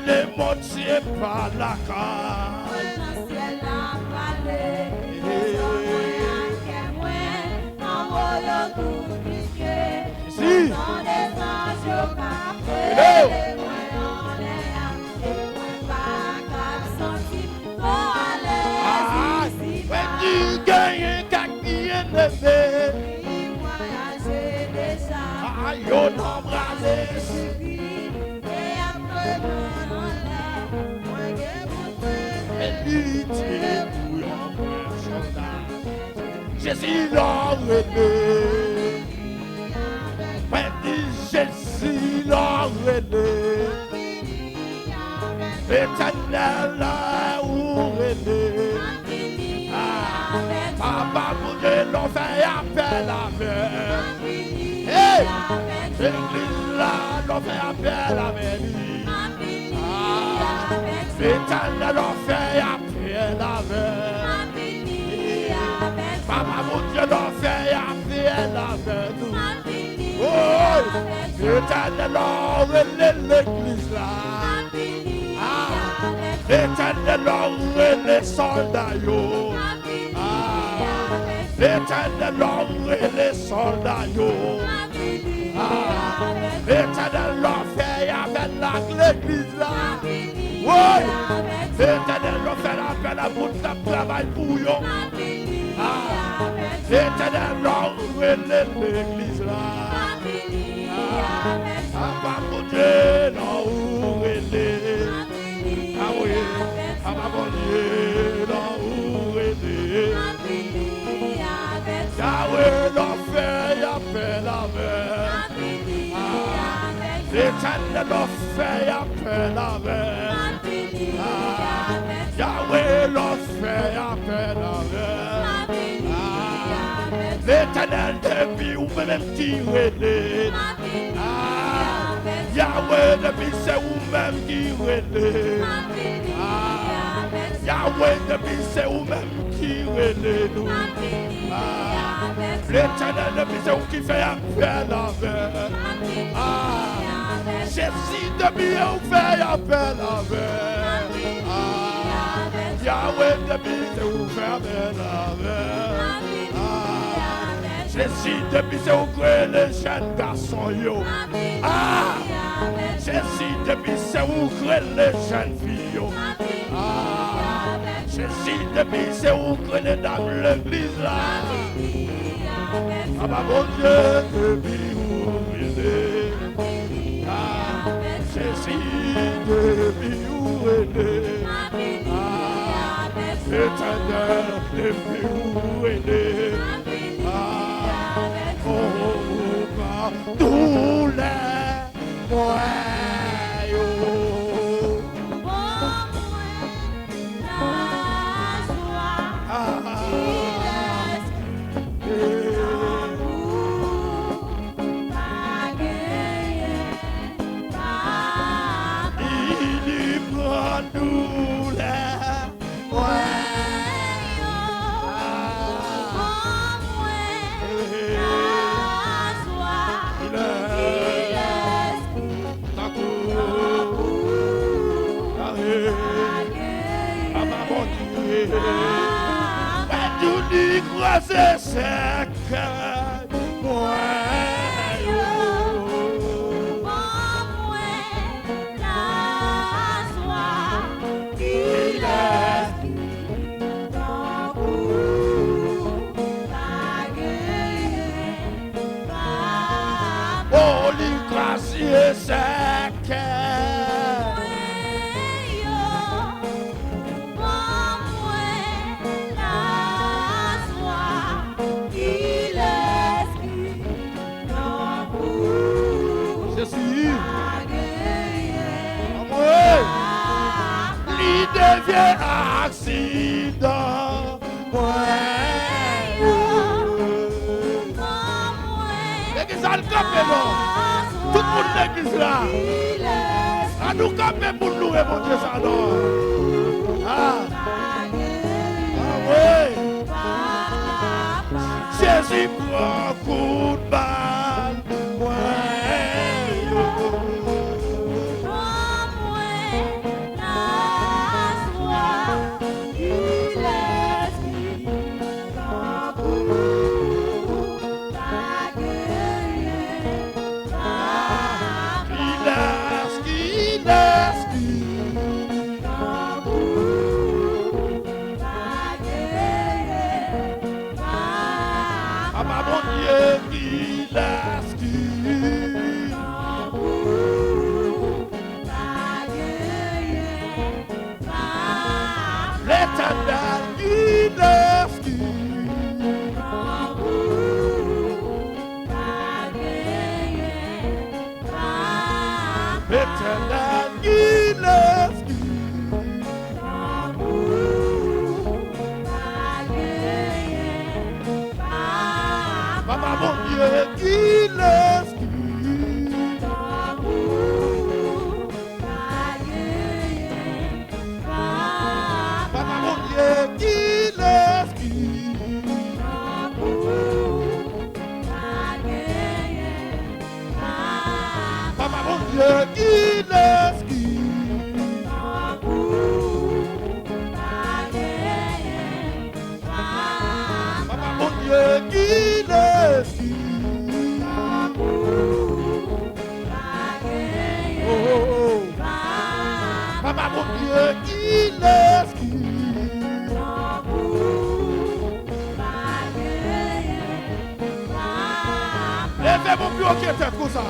Le monde c'est pas la caille. Si. Tu gagnes quelqu'un de fait. Aïe, on embrasse. Jésus l'a rené. Jésus l'a rené. L'éternel l'a rené. Papa Dieu l'on fait appel à moi. Hey! L'église là l'on fait appel à moi. L'éternel l'on fait appel à moi. Papa mon Dieu l'on fait appel à nous. Oh! L'éternel l'on relève l'église là. L'éternel l'on relève les soldats yo. L'éternel l'homme et les soldats yo. L'éternel l'homme fait avec l'église là. Oui. L'éternel l'homme fait appel à bout de travail pour yo. L'éternel l'homme et l'église là. Papa mon Dieu l'homme et les. Ah oui. Papa mon Dieu l'homme et les. Yahweh l'en fait appel à moi. L'éternel l'en fait appel à moi. Yahweh l'en fait appel à moi. L'éternel depuis ou même qui relève. Yahweh depuis c'est ou même qui relève. Yahweh depuis c'est ou même qui relève nous. L'éternel depuis c'est où qui fait appel avec. Jésus depuis où fait appel avec. Yahweh depuis c'est où fait appel avec. Jésus depuis c'est où crée les jeunes garçons yo. Jésus depuis c'est où crée les jeunes filles yo. Jésus depuis c'est où crée les dames l'église là. Ah bah mon Dieu depuis où il est. Jésus depuis où il est. Éternel depuis où il est. Tous les royaumes. Il y prend tous les c'est sec, oh, l'Église sec. Devient accident. L'église a le campé, non? Tout le monde l'église là. À nous camper pour nous et mon Dieu, ça non. Oui. Jésus prend coup de balle. Levez mon pied qui était comme ça.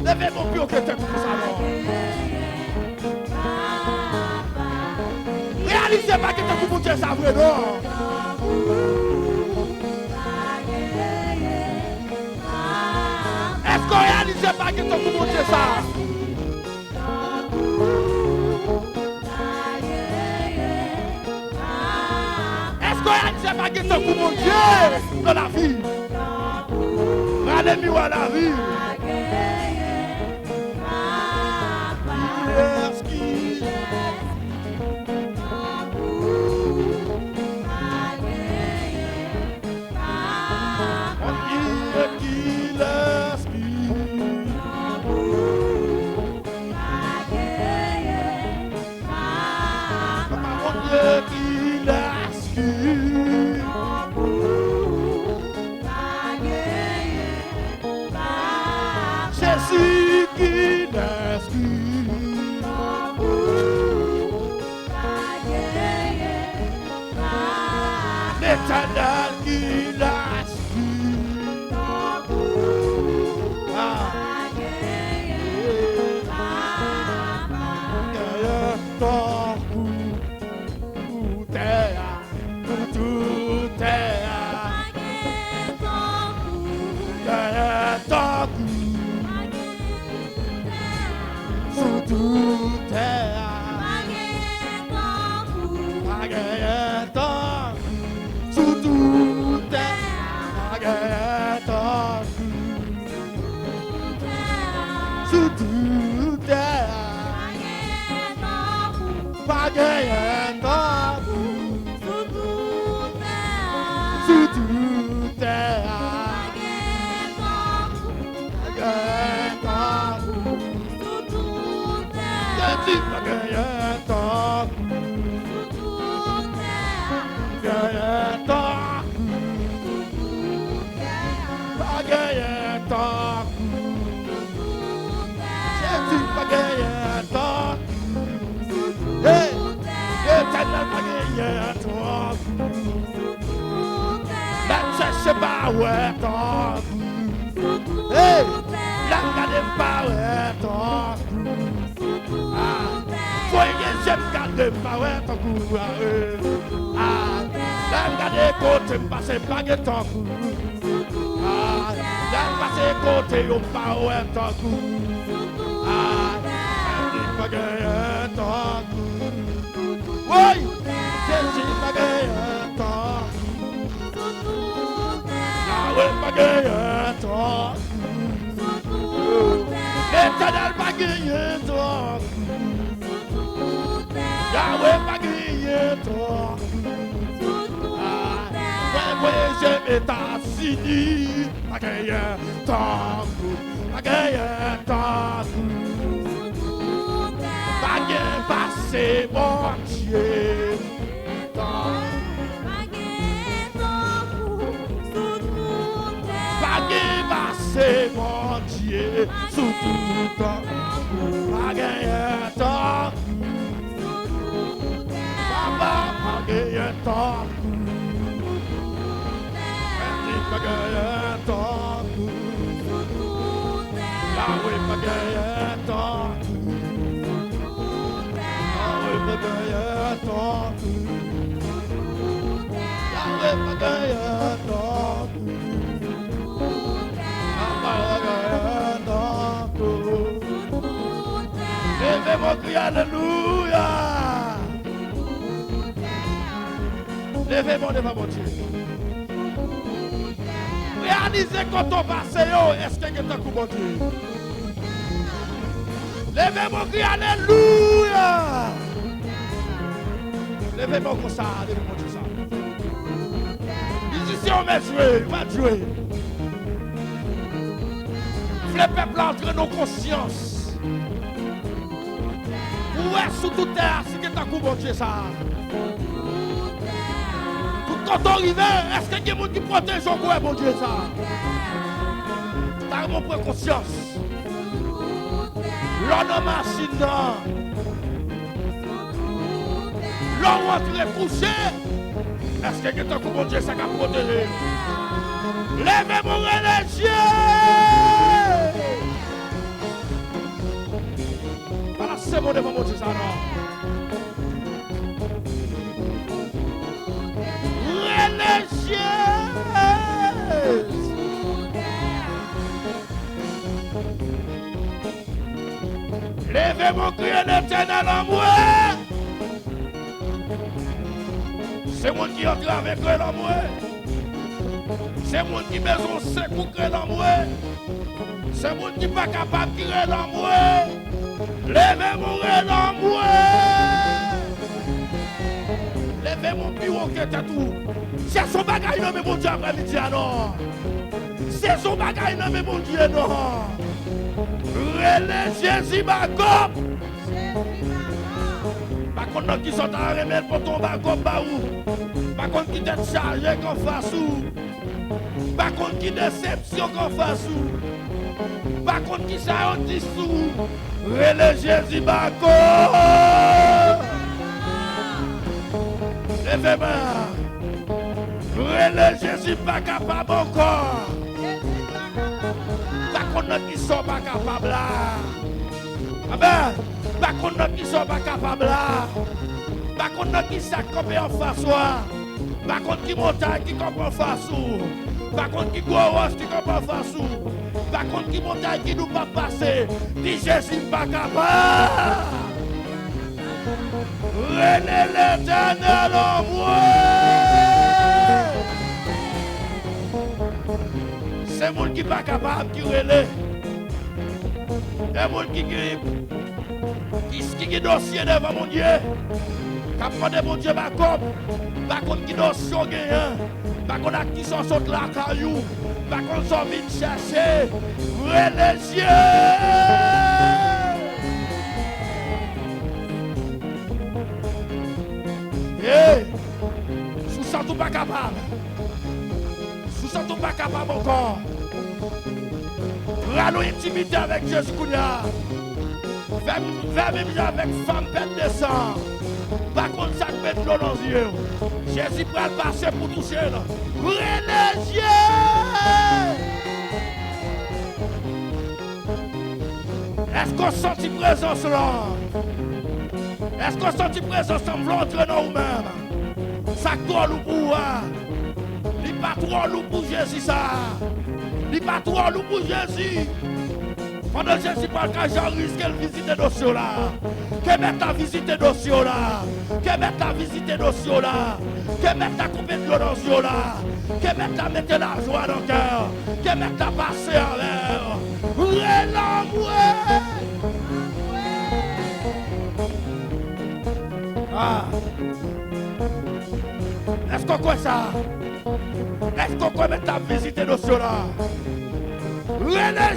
Levez mon pied qui était comme ça. Réalisez pas que tu as pour ça vrai non. Est-ce qu'on réalise pas que tu as pour ça? Est-ce qu'on réalise pas que tu as pour mon Dieu dans la vie? Allez-moi à la vie. Pas gagné tant Sous toute terre. sous toute terre. Pas Pas gagné tant sous toute terre. je dis pas gagné tant Sous toute terre. gagné tant pas gagné tant je dis pas gagné tant hey éternel pas gagné tant la cherche pas ouais tant hey la garde pas ouais tant Voyez, j'aime garder pas ouais tant la garde côté passer pas de temps la passer côté au pas ouais tant pas gagné tant oui je dis pas gagné tant ouais pas gagné tant l'éternel pas gagné tant Yahweh pas gagné tant ouais j'aime États-Unis pas gagné tant pas gagné tant pas gagné passé mon Dieu tant pas gagné passé mon Dieu sous tout temps pas gagné tant papa pas gagné tant pas gagné tant Yahweh pas gagné tant Yahweh pas gagné tant Yahweh pas gagné tant Papa pas gagné tant levez-moi crier alléluia levez-moi devant mon Dieu réalisez quand on passe, est-ce que c'est un coup bon Dieu? Levez-moi, criez alléluia! Levez-moi comme ça, levez-moi comme ça. Musiciens, on va jouer, on va jouer. Le peuple entre nos consciences. Où est sous toute terre, c'est que un coup bon Dieu ça? Quand on arrive, est-ce qu'il y a des gens qui protègent encore, mon Dieu, ça? T'as mon point conscience. L'on a machine, l'on rentre couché. Est-ce qu'il y a des gens qui mon Dieu, ça va protéger? Levez mon religieux! Voilà, c'est mon devant mon Dieu, ça, non? Levez mon cri l'éternel en moi. C'est moi qui entre avec elle en moi. C'est moi qui besoin sec pour créer en moi. C'est moi qui pas capable de créer en moi. Levez mon rêve en moi. Levez mon bureau qui est tout. C'est son bagage, non, mais mon Dieu, après-midi, non. C'est son bagage, non, mais mon Dieu, non. Relais Jésus, ma gomme. Par contre, qui sont à remettre pour ton bagon, baou. Par contre, qui t'est chargé qu'on fasse ou. Par contre, qui déception qu'on fasse ou. Par contre, qui ça en dessous. Relais Jésus, ma gomme. Levez-moi. Relais Jésus pas capable encore. Par contre, qui sont pas capables là. Amen. Par contre, qui sont pas capables là. Par contre, qui s'accroupent en face. Par contre, qui montagne qui comprend en face. Par contre, qui gros roche qui comprend en face. Par contre, qui montagne qui nous pas passer. Dit Jésus pas capable. René l'éternel en moi. C'est monde qui n'est pas capable de relais. C'est monde qui grippe. Qui dossier devant mon Dieu? Qu'a demandé mon Dieu, par contre, qui dossier on gagne? Par contre, qui sont sautés la caillou? Par contre, sont venus chercher. Ouvrez les yeux! Hey! Sous ça, tout pas capable. Sous ça, tout pas capable encore. Rallons intimité avec Jésus Kounia. Vers même avec femme bête de sang. Par contre, ça met de l'eau dans les yeux. Jésus pourra le passer pour toucher là. Ouvrez les yeux! Est-ce qu'on sent une présence là? Est-ce qu'on sent une présence en entrer dans nous-mêmes? Ça colle ou pour il pas trop loup pour Jésus ça. Il pas trop loup pour Jésus. Pendant que Jésus parle, quand j'en risque de visiter dossier là. Que mettre à visiter dossier là. Que mettre à visiter dossier là. Que mettre à couper de l'eau dans dossier là. Que mettre à mettre la joie dans le cœur. Que mettre à passer en l'air. Ouais l'amour. Ah. Est-ce qu'on croit ça? Est-ce qu'on croit mettre à visiter dossier là?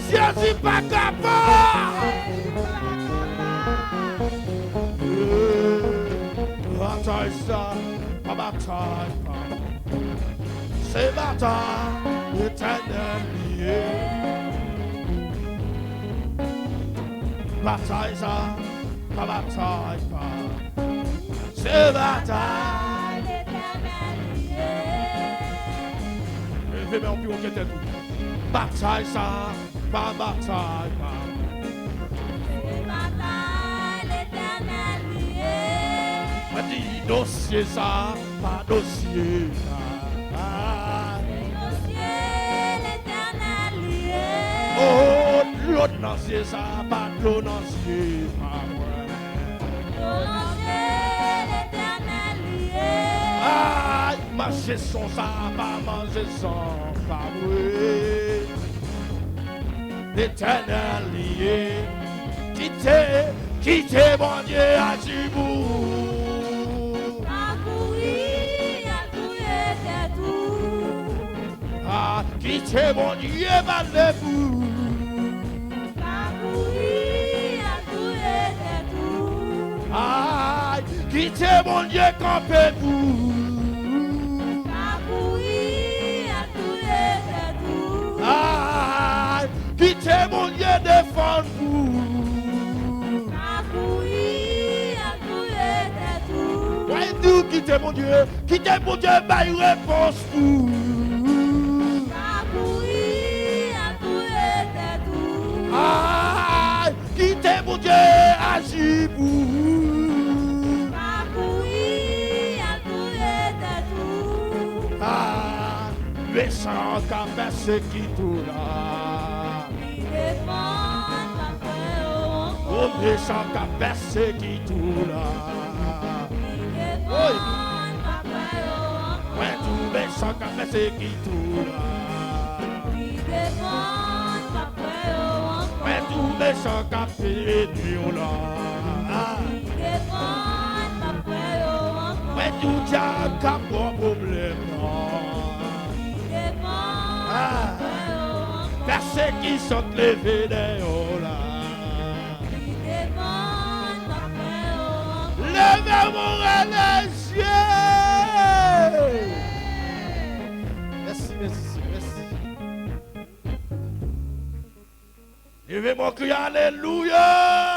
Jésus pas capable. Bataille ça, pas bataille pas. C'est bataille éternelle liée. Bataille ça, pas bataille pas. C'est bataille éternelle liée. Levez-moi en plus au quête tout. Bataille ça, pas bataille pas. C'est bataille l'éternel lié. On dit dossier ça, pas dossier ça. Dossier l'éternel lié. Oh, l'autre dossier ça, pas l'autre dossier pas. Dossier l'éternel lié. Ah, manger son ça, pas manger son pas oui. L'éternel lié, quittez mon Dieu à Djibou. Ah, quittez mon Dieu à Djibou. Ah, quittez mon Dieu, campez-vous. Ah, quittez mon Dieu, défendre-vous. Ouais, nous quittez mon Dieu, baille réponse pour. Ah, quittez mon Dieu, agis pour. Ah, méchant qu'a fait qui tout là. Oh, méchant qu'a fait qui tout là. Oui. Ouais, tout méchant qu'a fait qui tout là. Ouais, tout méchant qu'a fait nous là. Ouais, tout diable qu'a pas problème ah. Personne qui sont levés des hauts là. Levez mon les yeux. Merci. Levez mon cri, alléluia.